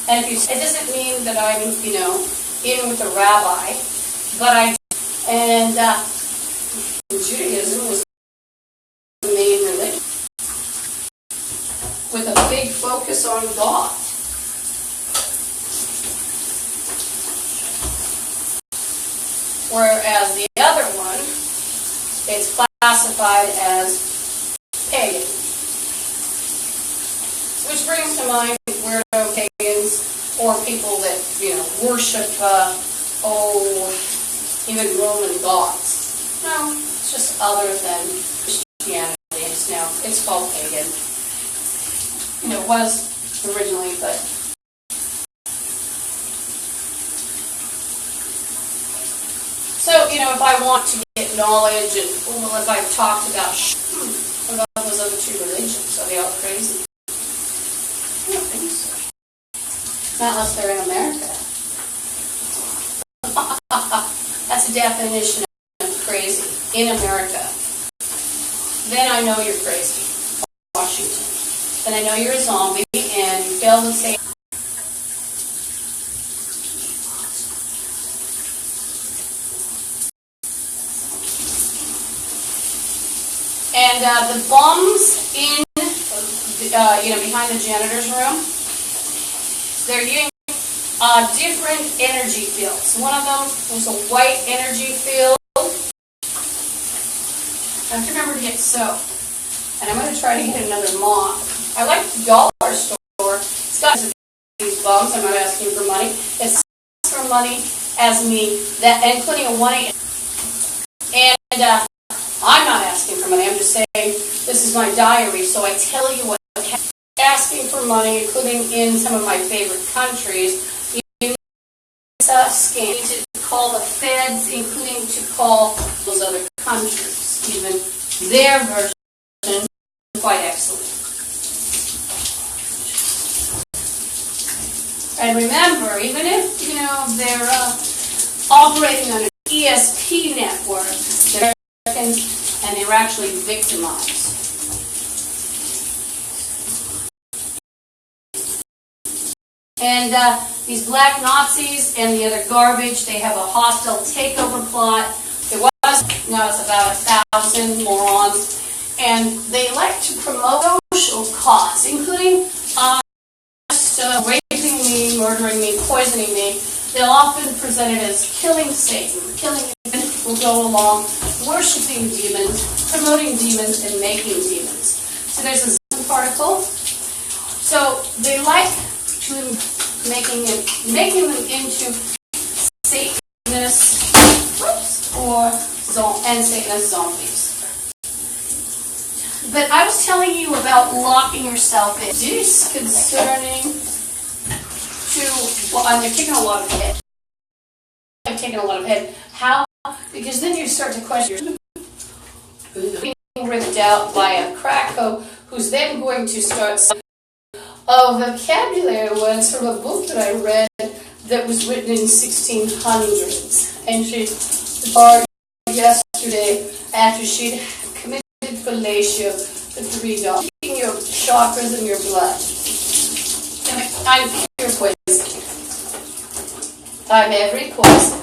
A: And it doesn't mean that I'm, in with the rabbi, but Judaism was the main religion, with a big focus on God. Whereas the other one, it's classified as pagan. Which brings to mind weirdo pagans, or people that, worship, even Roman gods. No, It's just other than Christianity. It's called pagan. It was originally, but so if I want to get knowledge, and if I've talked about what about those other two religions? Are they all crazy? I don't think so. Not unless they're in America. That's a definition of crazy. In America. Then I know you're crazy. Washington. Then I know you're a zombie and you failed to say. And the bombs in, behind the janitor's room, they're using different energy fields. One of them was a white energy field. I have to remember to get soap. And I'm going to try to get another mop. I like the dollar store. It's got these bombs. I'm not asking for money. It's for money as me, including a 1-8. And I'm not asking for money. I'm just saying this is my diary, so I tell you what. Asking for money, including in some of my favorite countries, you need a scam to call the feds, including to call those other countries. Even their version is quite excellent. And remember, even if they're operating on an ESP network, they're Americans, and they're actually victimized. And these black Nazis and the other garbage, they have a hostile takeover plot. It was, now it's about 1,000 morons. And they like to promote social cause, including raping me, murdering me, poisoning me. They'll often present it as killing Satan. Killing demons will go along, worshiping demons, promoting demons, and making demons. So there's a Zen particle. So they like to making them into Satanists and Satanist zombies. But I was telling you about locking yourself in. Disconcerting to, well, they're taking a lot of head. I'm taking a lot of head. How? Because then you start to question being ripped out by a cracko who's then going to start vocabulary words from a book that I read that was written in 1600s. And she borrowed yesterday after she'd committed fellatio for $3. Keeping your chakras and your blood. I'm pure poison. I'm every poison.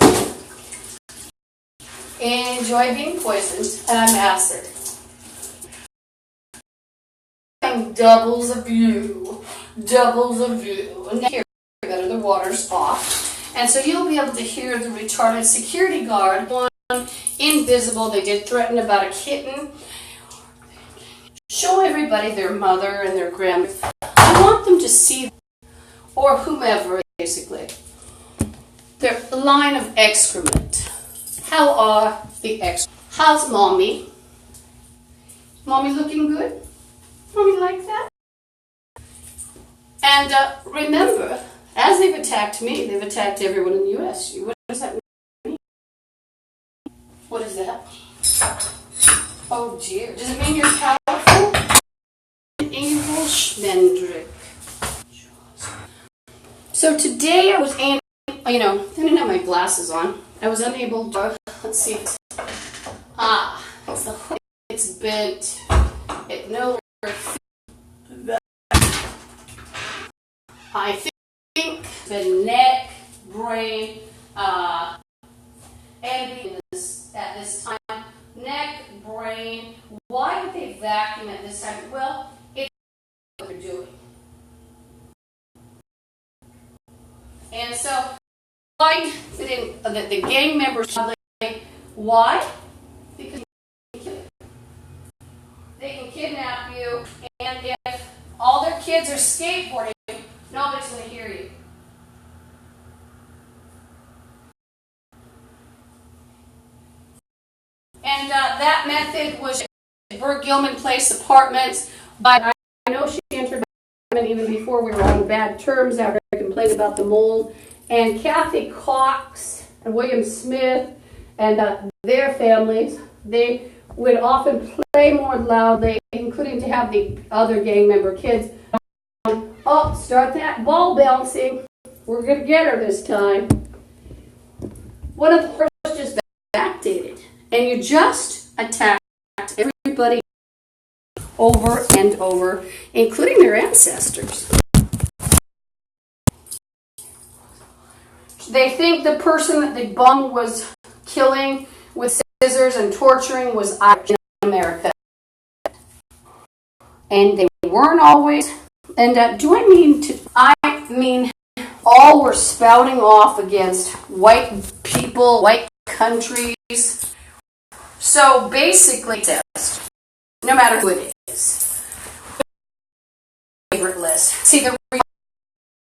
A: Enjoy being poisoned, and I'm acid. Doubles of you. And here, better, the water's off. And so you'll be able to hear the retarded security guard, one invisible. They did threaten about a kitten. Show everybody their mother and their grandmother. I want them to see, or whomever, basically, their line of excrement. How are the excrement? How's mommy? Mommy looking good? Mommy like that? And remember, as they've attacked me, they've attacked everyone in the U.S. What does that mean? What is that? Oh dear. Does it mean you're powerful? Evil Schmendrick. So today I was I didn't have my glasses on. I was unable to, let's see. It's the hook. It's bent. It no longer fits. I think the neck, brain, and at this time, neck, brain. Why would they vacuum at this time? Well, it's what they're doing. And so, the gang members, why? Because they can kidnap you, and if all their kids are skateboarding, nobody's going to hear you. And that method was Burke Gilman Place Apartments, but I know she entered even before we were on bad terms after I complained about the mold. And Kathy Cox and William Smith and their families, they would often play more loudly, including to have the other gang member kids. Oh, start that ball bouncing. We're going to get her this time. One of the first just backdated. And you just attacked everybody over and over, including their ancestors. They think the person that the bum was killing with scissors and torturing was Irish in America. And they weren't always. And I mean all were spouting off against white people, white countries. So basically, no matter who it is, favorite list. See, the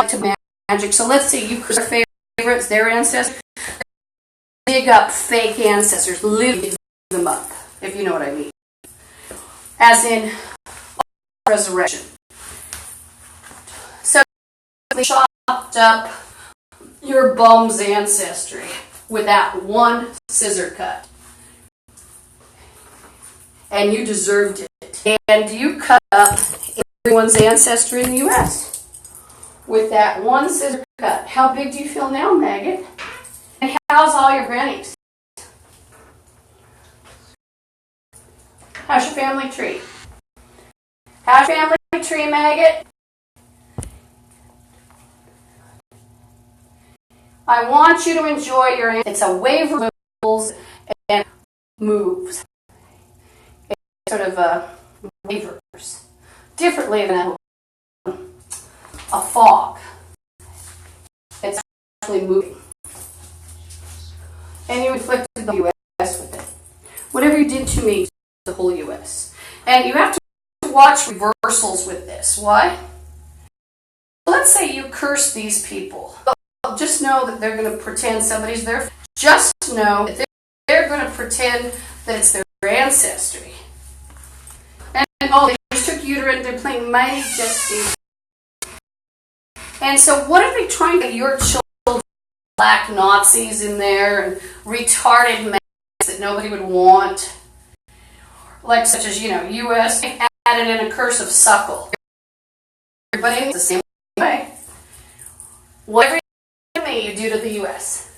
A: to magic. So let's say you curse their favorites, their ancestors. Dig up fake ancestors, live them up, if you know what I mean. As in resurrection. So they chopped up your bum's ancestry with that one scissor cut. And you deserved it. And you cut up everyone's ancestry in the U.S. with that one scissor cut. How big do you feel now, maggot? And how's all your grannies? How's your family tree? How's your family tree, maggot? I want you to enjoy your... It's a waiver of rules and moves. It's sort of waivers. Differently than a fog. It's actually moving. And you inflicted the U.S. with it. Whatever you did to me, the whole U.S. And you have to watch reversals with this. Why? Let's say you curse these people. Just know that they're going to pretend somebody's there. Just know that they're going to pretend that it's their ancestry. And oh, they just took uterine, they're playing mighty just. And so what are they trying to get your children, black Nazis in there and retarded men that nobody would want? Like such as, U.S. added in a curse of suckle. Everybody the same way. Whatever you do to the U.S.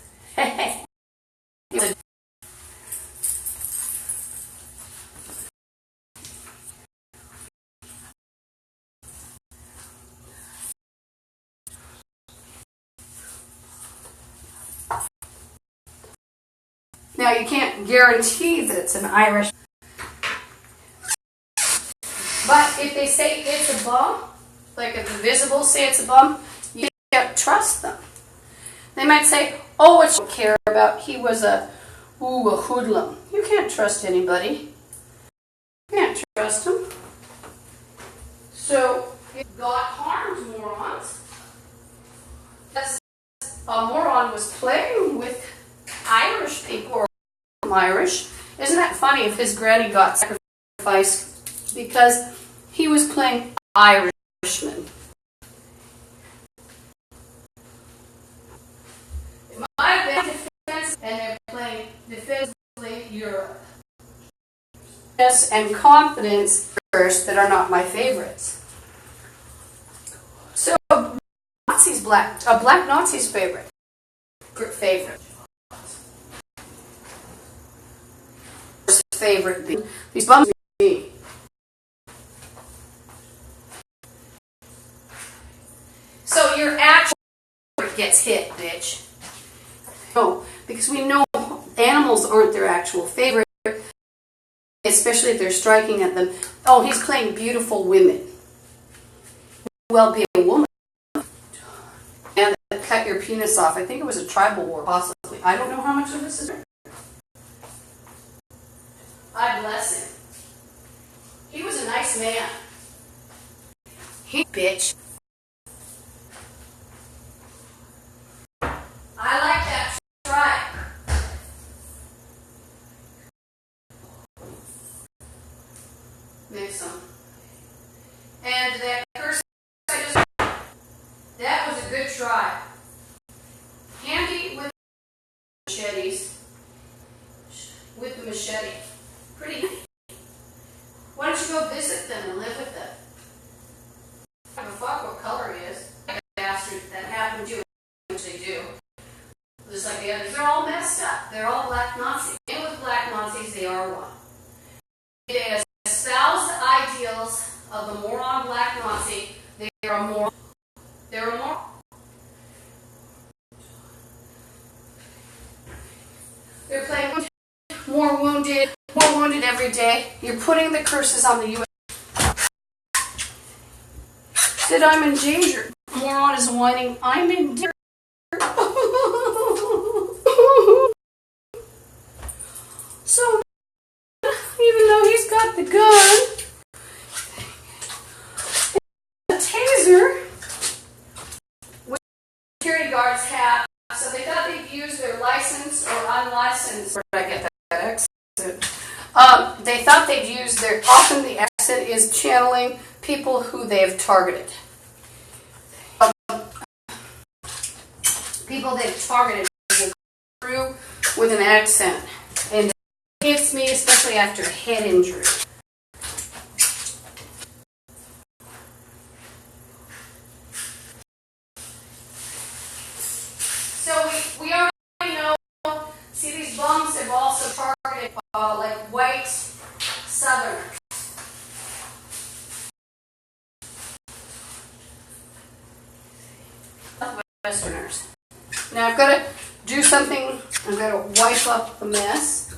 A: Now you can't guarantee that it's an Irish, but if they say it's a bum, like if the visible say it's a bum, you can't trust them. They might say, oh, what you care about, he was a hoodlum. You can't trust anybody. You can't trust him. So, it got harmed, morons. Because a moron was playing with Irish people, or Irish. Isn't that funny if his granny got sacrificed because he was playing Irishman? And they're playing defensively Europe. Yes, and confidence first that are not my favorites. So Nazi's a black Nazi's favorite. Favorite. These bums me. So your actual gets hit, bitch. No, because we know animals aren't their actual favorite, especially if they're striking at them. Oh, he's playing beautiful women. Well, be a woman. And cut your penis off. I think it was a tribal war, possibly. I don't know how much of this is. I bless him. He was a nice man. He bitch. I like that tribe. There are more. There are more. They're playing more wounded every day. You're putting the curses on the U.S. Said I'm in danger. Moron is whining. I'm in danger. So, even though he's got the gun, the taser, which security guards have, so they thought they'd use their licensed or unlicensed. Where did I get that accent? They thought they'd use their. Often the accent is channeling people who they've targeted. People they've targeted will come through with an accent, and it hits me, especially after head injury. So we already know. See, these bums have also targeted like white Southerners. Westerners. Now I've got to do something. I've got to wipe up the mess.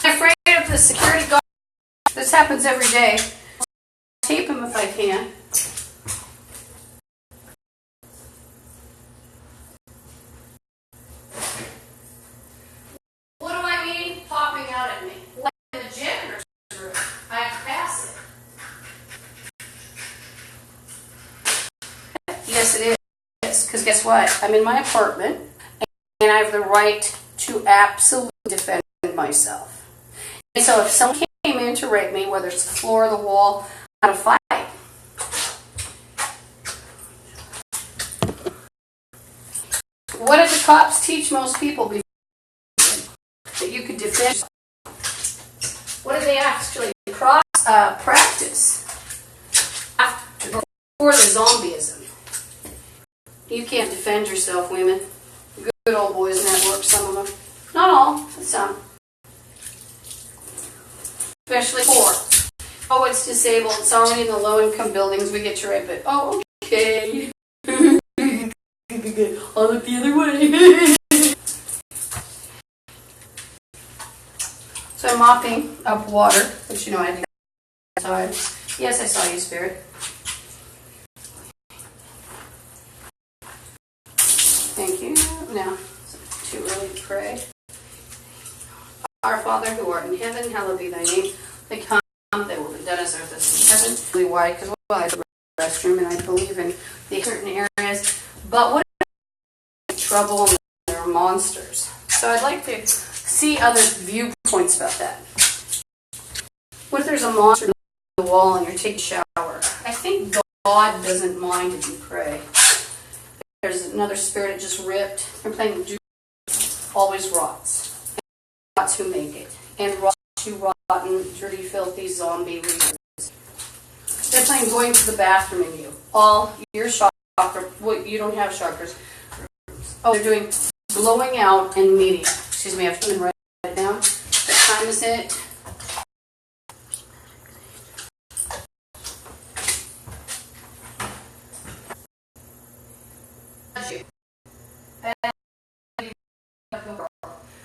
A: I'm afraid of the security guard. This happens every day. I'll tape him if I can. What do I mean popping out at me? Like in the janitor's room. I have to pass it. Yes, it is. Because guess what? I'm in my apartment, and I have the right to absolutely defend myself. And so if someone came in to rape me, whether it's the floor or the wall, I'm going to fight. What did the cops teach most people before? That you could defend yourself? What did they actually practice before the zombieism? You can't defend yourself, women. Good old boys network, some of them. Not all, but some. Especially poor. Oh, it's disabled. It's already in the low-income buildings. We get you right, but oh, okay. I'll look the other way. So I'm mopping up water, which you know I do outside. Yes, I saw you, Spirit. Thank you. Now, it's too early to pray. Our Father who art in heaven, hallowed be thy name. Thy come, thy will be done as earth as in heaven. Really wide, because I have a restroom and I believe in the certain areas. But what if trouble and there are monsters? So I'd like to see other viewpoints about that. What if there's a monster on the wall and you're taking a shower? I think God doesn't mind if you pray. There's another spirit that just ripped. They're playing Jude. Always rots. Rots who make it. And rots you rotten, dirty, filthy zombie readers. They're playing going to the bathroom in you. All your chakra. Well, you don't have chakras. Oh, they're doing blowing out and media. Excuse me, I have to write it down. What time is it?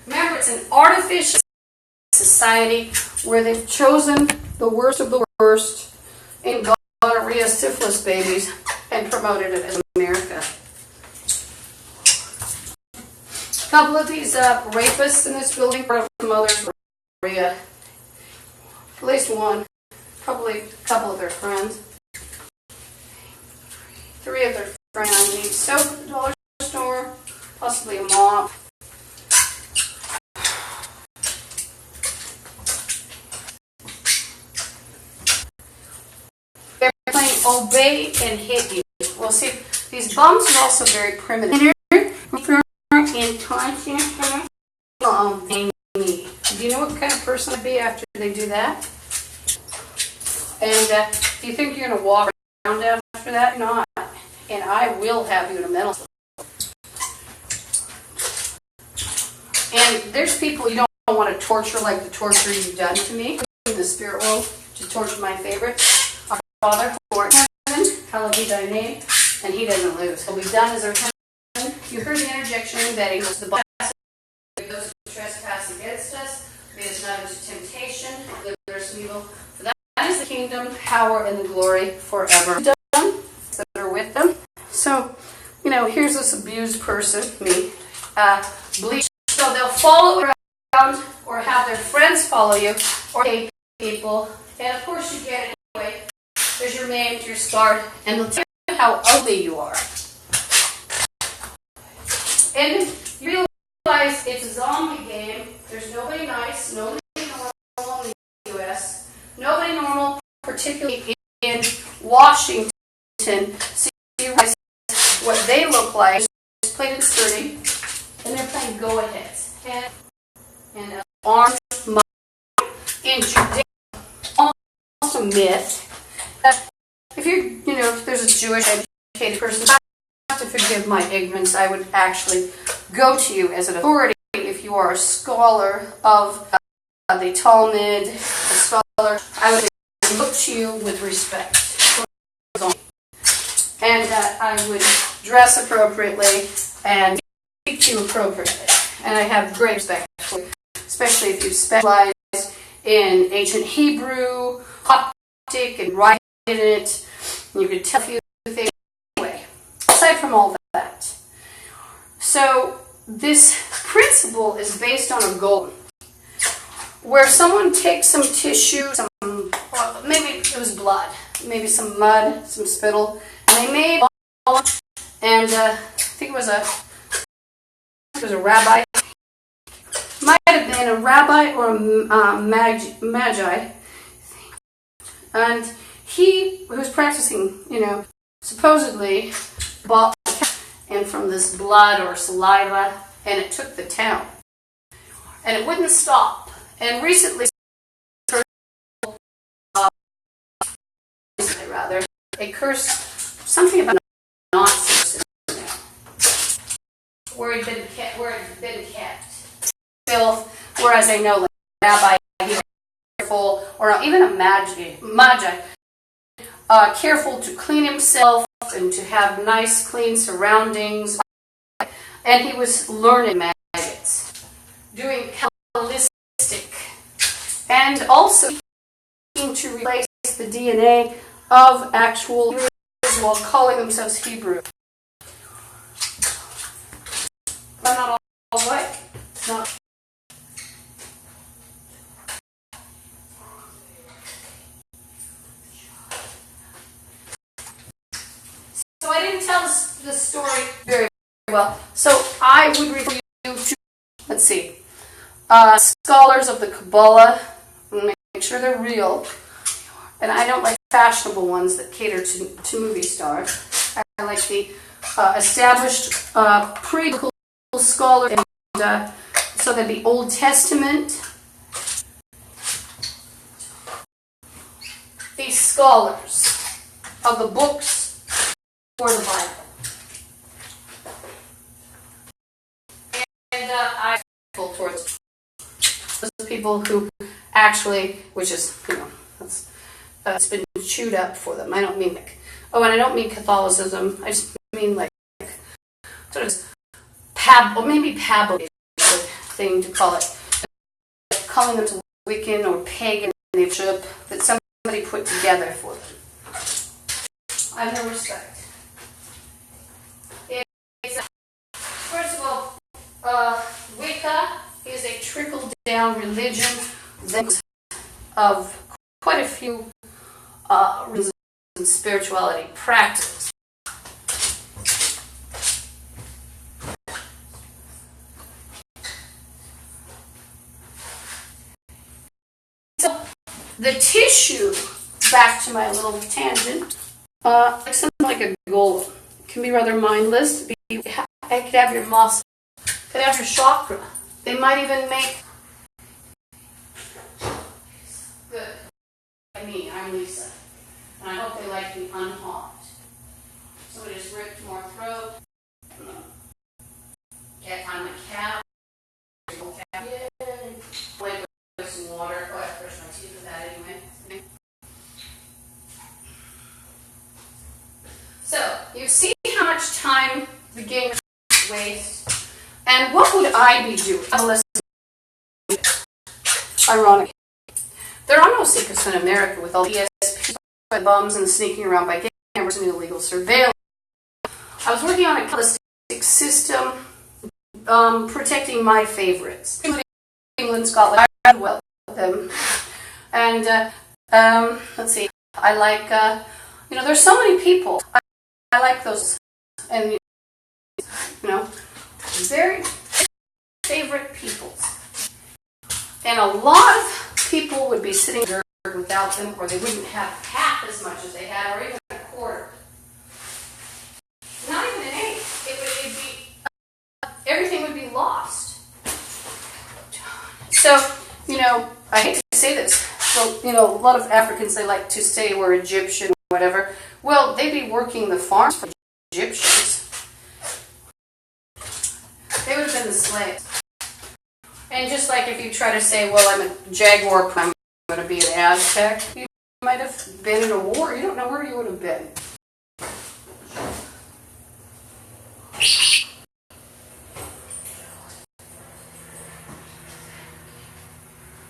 A: Remember, it's an artificial society where they've chosen the worst of the worst in gonorrhea, syphilis babies and promoted it as America. A couple of these rapists in this building brought up the mother's gonorrhea. At least one, probably a couple of their friends. 3 of their friends need soap at the dollar store, possibly a mop. They're playing obey and hit you. Well, see, these bums are also very primitive. Me. Do you know what kind of person I'd be after they do that? And do you think you're going to walk around after that? Not. And I will have you in a mental hospital. And there's people you don't want to torture like the torture you've done to me in the spirit world, to torture my favorite. Our Father, for heaven, hallowed be thy name, and he doesn't lose. What we've done is our heaven. You heard the interjection that he goes to the Bible, those who trespass against us, lead us not into temptation, deliver us from evil. For that is the kingdom, power, and the glory forever. Done that are with them. So, you know, here's this abused person, me, bleach. So they'll follow around or have their friends follow you or hate people. And of course you get it anyway. There's your name, your scar, and they'll tell you how ugly you are. And you realize it's a zombie game. There's nobody nice, nobody normal in the U.S., nobody normal, particularly in Washington. So you realize what they look like. Just plain and sturdy, and they're playing go-aheads. And armed in Judea, almost a myth. If if there's a Jewish educated person, I have to forgive my ignorance. I would actually go to you as an authority if you are a scholar of the Talmud, a scholar. I would look to you with respect. And I would dress appropriately and speak to you appropriately. And I have great respect for you, especially if you specialize in ancient Hebrew, Coptic, and writing it. You could tell a few things anyway, aside from all that. So this principle is based on a goal, where someone takes some tissue, maybe it was blood, maybe some mud, some spittle, and they made and I think it was a rabbi. Might have been a rabbi or a magi, and he was practicing, supposedly bought and from this blood or saliva, and it took the town, and it wouldn't stop. And recently, a curse, something about nonsense where it had been kept. Filth, whereas I know, like rabbi, he's careful, or even a magi, careful to clean himself and to have nice, clean surroundings. And he was learning maggots, doing Kabbalistic, and also to replace the DNA of actual Hebrews while calling themselves Hebrew. I'm not all white. Not. So I didn't tell the story very well. So I would refer you to, let's see, scholars of the Kabbalah, and make sure they're real. And I don't like fashionable ones that cater to movie stars. I like the established pre-biblical scholars, and so that the Old Testament, these scholars of the books for the Bible. And I'm grateful towards those people who actually, which is, that's, it's been chewed up for them. I don't mean and I don't mean Catholicism. I just mean sort of or maybe Pablo is a good thing to call it. Calling them to Wiccan or pagan worship that somebody put together for them. I have no respect. First of all, Wicca is a trickle-down religion of quite a few religions and spirituality practices. So the tissue, back to my little tangent, like something like a golem. It can be rather mindless. It could have your muscle, it could have your chakra. They might even make good. Like me, I'm Lisa, and I hope they like me unharmed. Somebody just ripped more throat. I'm a cat. Yay. Like with some water. Oh, I brush my teeth with that anyway. you see how much time the gamers waste, and what would I be doing? Ironic. There are no secrets in America with all the ESP bums and sneaking around by cameras and illegal surveillance. I was working on a capitalistic system protecting my favorites, including England, Scotland. I well them, and let's see. I like there's so many people. I like those, and very favorite peoples, and a lot of people would be sitting there without them, or they wouldn't have half as much as they had, or even a quarter. Not even an eighth. It'd be everything would be lost. So, I hate to say this. Well, a lot of Africans, they like to say we're Egyptian, whatever. Well, they'd be working the farms for Egyptians. They would have been the slaves. And just like if you try to say, well, I'm a Jaguar, I'm going to be an Aztec, you might have been in a war. You don't know where you would have been.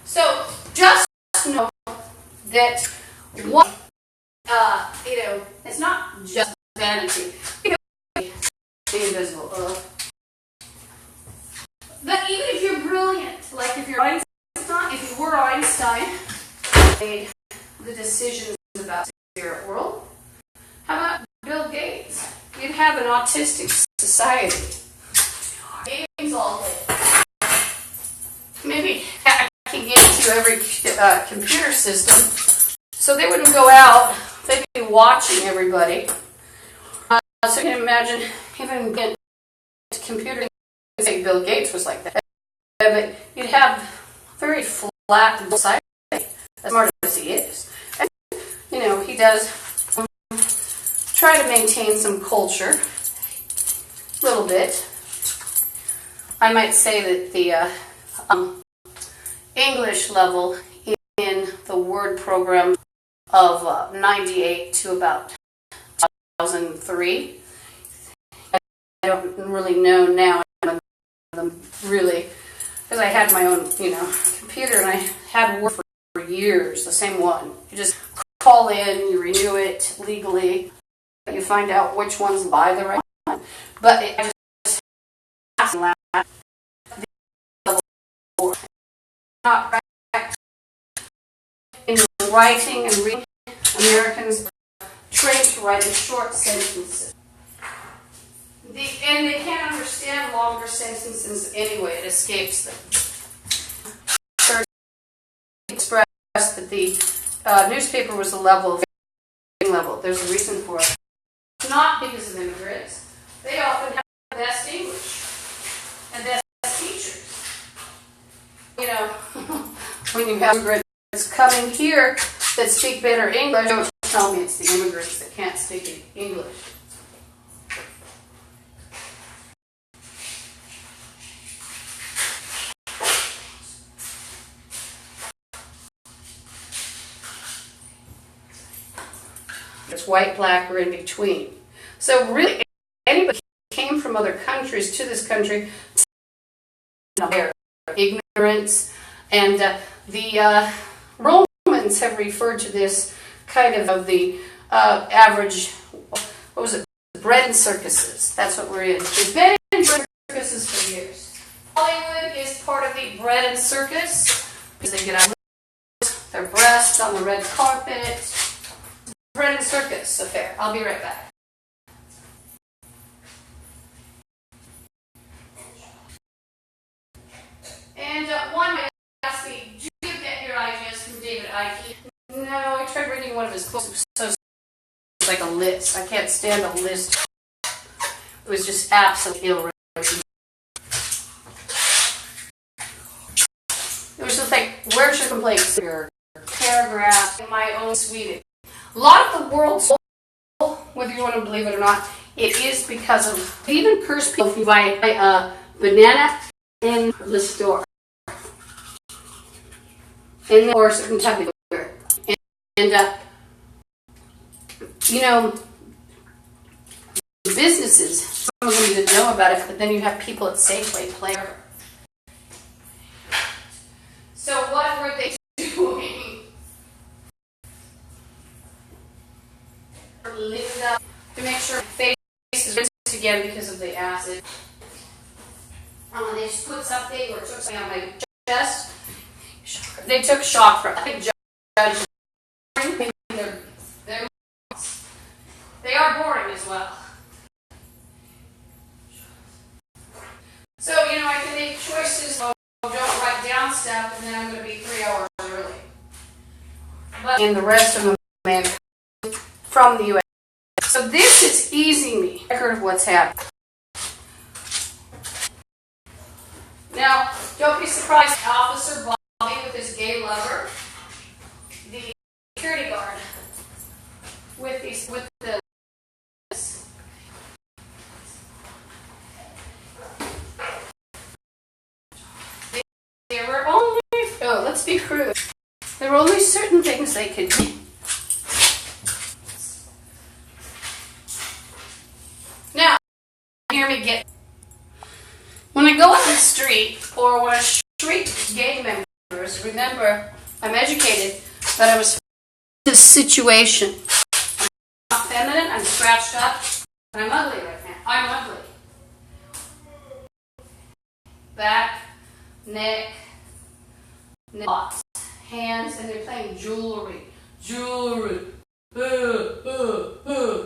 A: So just know that one, it's not just vanity. The invisible. But even if you're brilliant, like if you're Einstein, if you were Einstein, made the decisions about the spirit world. How about Bill Gates? You'd have an autistic society. Games all day. Maybe I can get into every computer system, so they wouldn't go out. They'd be watching everybody. So you can imagine even getting computer. Say Bill Gates was like that, but you'd have very flat society, as smart as he is. And, he does try to maintain some culture, a little bit. I might say that the English level in the Word program of 98 to about 2003. I don't really know now. Really, because I had my own, computer, and I had Word for years, the same one. You just call in, you renew it legally, you find out which ones buy the right one. But I just not in writing and reading. Americans are trained to write in short sentences. And they can't understand longer sentences anyway. It escapes them. First, expressed that the newspaper was a level. There's a reason for it. Not because of immigrants. They often have the best English and best teachers. When you have immigrants coming here that speak better English, don't tell me it's the immigrants that can't speak English. It's white, black, or in between. So really, anybody who came from other countries to this country, their ignorance, and the Romans have referred to this kind of the average, what was it, bread and circuses. That's what we're in. We've been in bread and circuses for years. Hollywood is part of the bread and circus, because they get out their breasts on the red carpet. Bread and circus affair. I'll be right back. And one might ask me, do you get your ideas from David Icke? No, I tried reading one of his books. So it's like a list. I can't stand a list. It was just absolutely ill-written. It was just like, where's your complaints? Your paragraph in my own Swedish. A lot of the world's, whether you want to believe it or not, it is because of, even curse people if you buy a banana in the store. Or a certain type of yogurt. And businesses. Some of them didn't know about it, but then you have people at Safeway playing. So what were they doing? To make sure face is rinsed again because of the acid. They just put something or took something on my chest. They took shock from it. They are boring as well. So, I can make choices. Don't write down stuff, and then I'm going to be 3 hours early. But and the rest of them from the U.S. So this is easy me record of what's happened. Now, don't be surprised. Officer Bobby with his gay lover, the security guard with the. There were only, let's be crude. There were only certain things they could do. Now, hear me get. When I go on the street, or when I treat gay members, remember, I'm educated, but I was in this situation. I'm not feminine, I'm scratched up, and I'm ugly right now. I'm ugly. Back, neck, hands, and they're playing jewelry.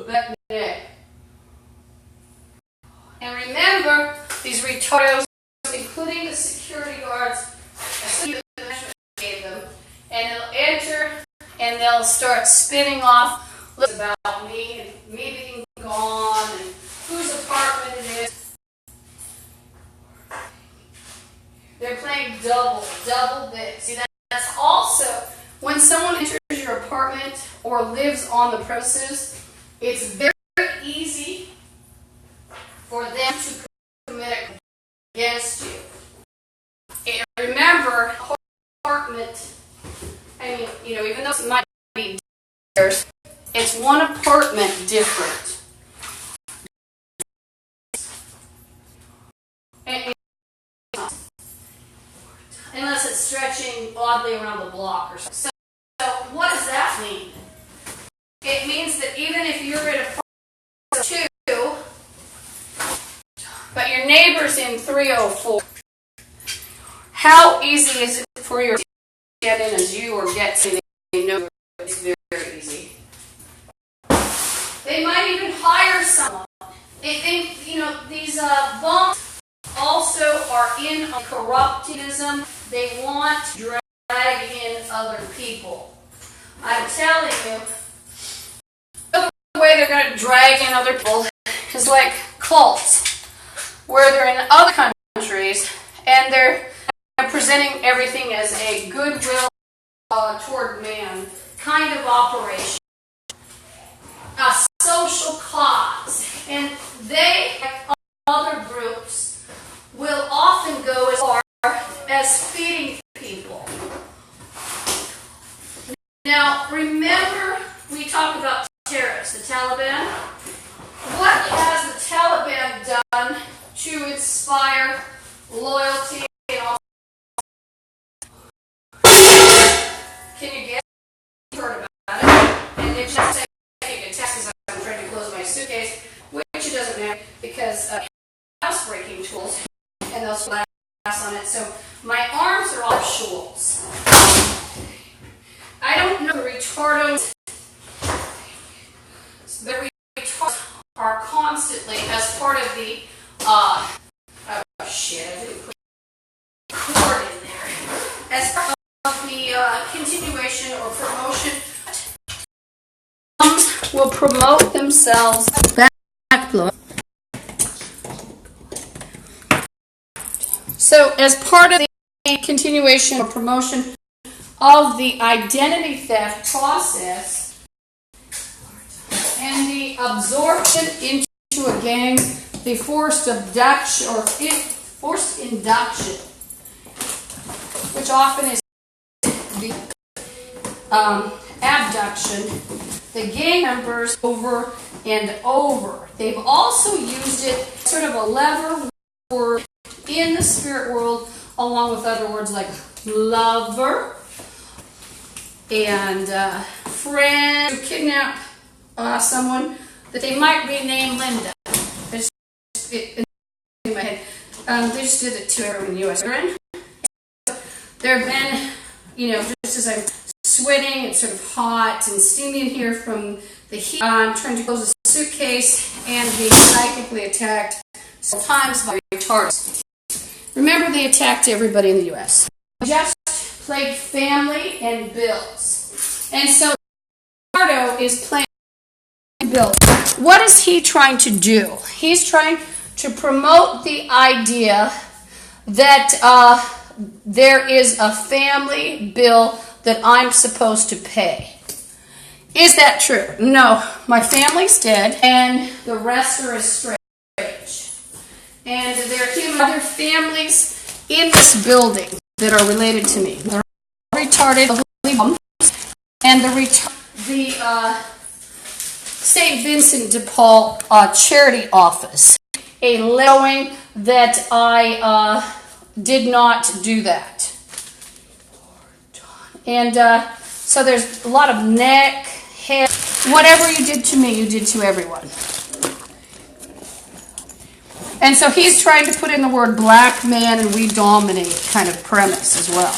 A: Back, neck. And remember, these retardos, including the security guards, the management gave them, and they'll enter and they'll start spinning off about me and me being gone and whose apartment it is. They're playing double bit. See, that's also when someone enters your apartment or lives on the premises, it's very easy for them to commit against you. And remember, apartment, even though it might be theirs, it's one apartment different. And, unless it's stretching oddly around the block or something. So what does that mean? It means that even if you're in a 2, but your neighbor's in 304, how easy is it for you to get in as you or get to know? It's very easy. They might even hire someone. They think, these bums also are in corruptism. They want to drag in other people. I'm telling you, the way they're going to drag in other people is like cults, where they're in other countries and they're presenting everything as a goodwill toward man kind of operation, a social cause, and they, like other groups, will often go as far as feeding people. Now, remember, we talk about terrorists, the Taliban. What has the Taliban done to inspire loyalty and all? Can you get heard about it? And it's just taking a test as I'm trying to close my suitcase, which it doesn't matter because house breaking tools and they'll splash on it. So my arms are all shawls. I don't know the retardos. The retardos are constantly as part of the I didn't put cord in there. As part of the continuation or promotion, will promote themselves backflow. So as part of the continuation or promotion of the identity theft process and the absorption into a gang, the forced abduction or forced induction, which often is the abduction, the gang members over and over. They've also used it sort of a lever word in the spirit world, along with other words like lover and friend. To kidnap someone that they might rename Linda. In my head. They just did it to everyone in the U.S. There have been, just as I'm sweating, it's sort of hot and steamy in here from the heat. I'm trying to close a suitcase and being psychically attacked several times by retards. Remember, they attacked everybody in the U.S. Just played family and bills. And so Ricardo is playing bills. What is he trying to do? He's trying to promote the idea that there is a family bill that I'm supposed to pay. Is that true? No. My family's dead, and the rest are estranged. And there are other families in this building that are related to me. They're retarded, and the St. Vincent de Paul charity office, a showing that I did not do that. And so there's a lot of neck, head, whatever you did to me, you did to everyone. And so he's trying to put in the word black man and we dominate kind of premise as well.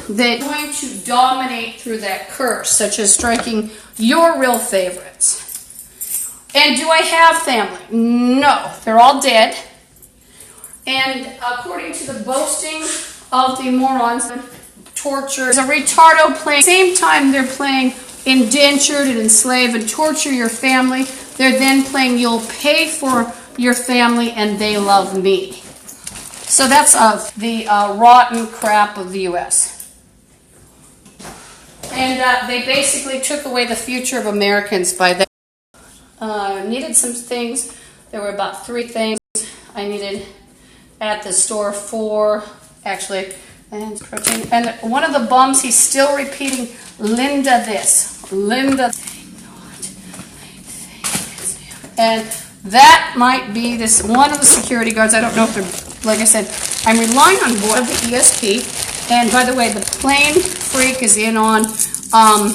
A: They're going to dominate through that curse, such as striking your real favorites. And do I have family? No, they're all dead. And according to the boasting of the morons, torture is a retardo playing. At the same time they're playing indentured and enslave and torture your family, they're then playing you'll pay for your family and they love me. So that's the rotten crap of the U.S. And they basically took away the future of Americans by that. Needed some things. There were about 3 things I needed at the store, 4 actually, and protein. And one of the bums, he's still repeating, Linda this, Linda. And that might be this one of the security guards. I don't know if they're, like I said, I'm relying on board of the ESP. And by the way, the plane freak is in on, and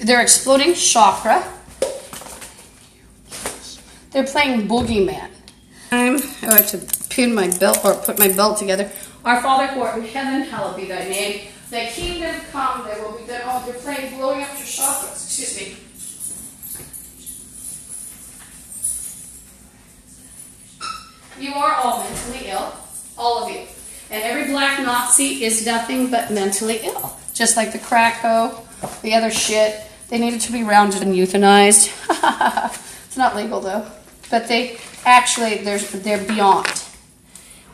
A: they're exploding chakra. They're playing boogeyman. I have to pin my belt or put my belt together. Our Father who art in heaven, hallowed be thy name. Thy kingdom come, thy will be done. Oh, they're playing blowing up your chakras. Excuse me. You are all mentally ill, all of you. And every black Nazi is nothing but mentally ill. Just like the Krakow, the other shit. They needed to be rounded and euthanized. It's not legal though. But they actually, they're beyond.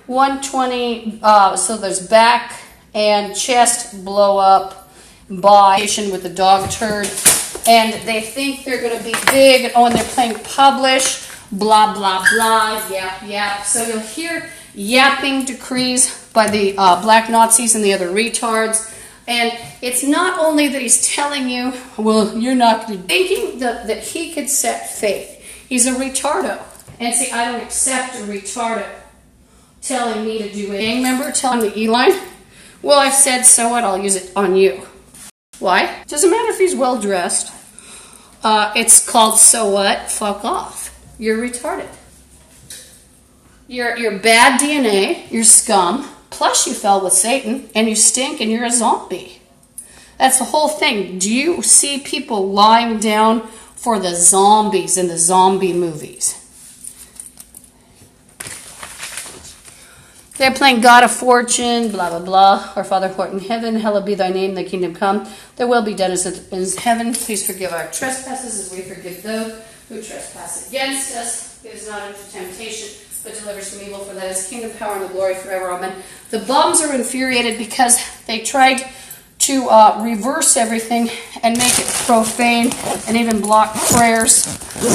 A: 120, so there's back and chest blow up by with the dog turd. And they think they're going to be big. And they're playing publish, blah, blah, blah, yap, yap. So you'll hear yapping decrees by the black Nazis and the other retards. And it's not only that he's telling you, well, you're not going to, thinking that he could set fate. He's a retardo. And see, I don't accept a retardo telling me to do it. Gang member telling me, Eli, well, I've said so what, I'll use it on you. Why? Doesn't matter if he's well dressed. It's called so what, fuck off. You're retarded. You're bad DNA, you're scum, plus you fell with Satan, and you stink, and you're a zombie. That's the whole thing. Do you see people lying down for the zombies in the zombie movies? They're playing God of Fortune, blah, blah, blah. Our Father who art in heaven, hallowed be thy name, thy kingdom come. Thy will be done as it is in heaven. Please forgive our trespasses as we forgive those who trespass against us. It is not into temptation, but deliver us from evil, for that is kingdom, power, and the glory forever. Amen. The bums are infuriated because they tried to reverse everything and make it profane and even block prayers.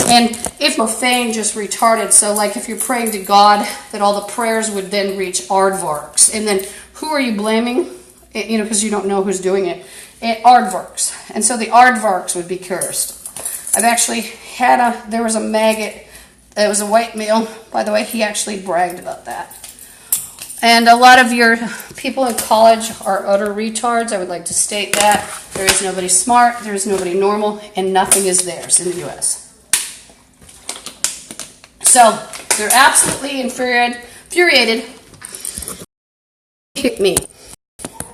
A: And if profane, just retarded. So like if you're praying to God, that all the prayers would then reach aardvarks. And then who are you blaming? Because you don't know who's doing it. aardvarks. And so the aardvarks would be cursed. I've actually had there was a maggot, it was a white male, by the way, he actually bragged about that. And a lot of your people in college are utter retards. I would like to state that. There is nobody smart, there is nobody normal, and nothing is theirs in the U.S. So, they're absolutely infuriated. Pick me.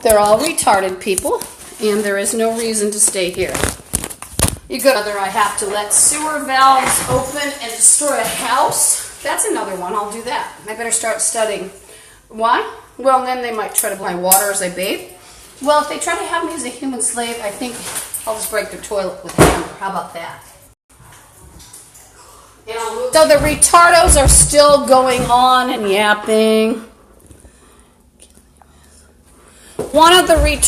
A: They're all retarded people, and there is no reason to stay here. You go whether I have to let sewer valves open and destroy a house. That's another one. I'll do that. I better start studying. Why? Well, then they might try to buy water as I bathe. Well, if they try to have me as a human slave, I think I'll just break their toilet with a hammer. How about that? So the retardos are still going on and yapping. One of the retardos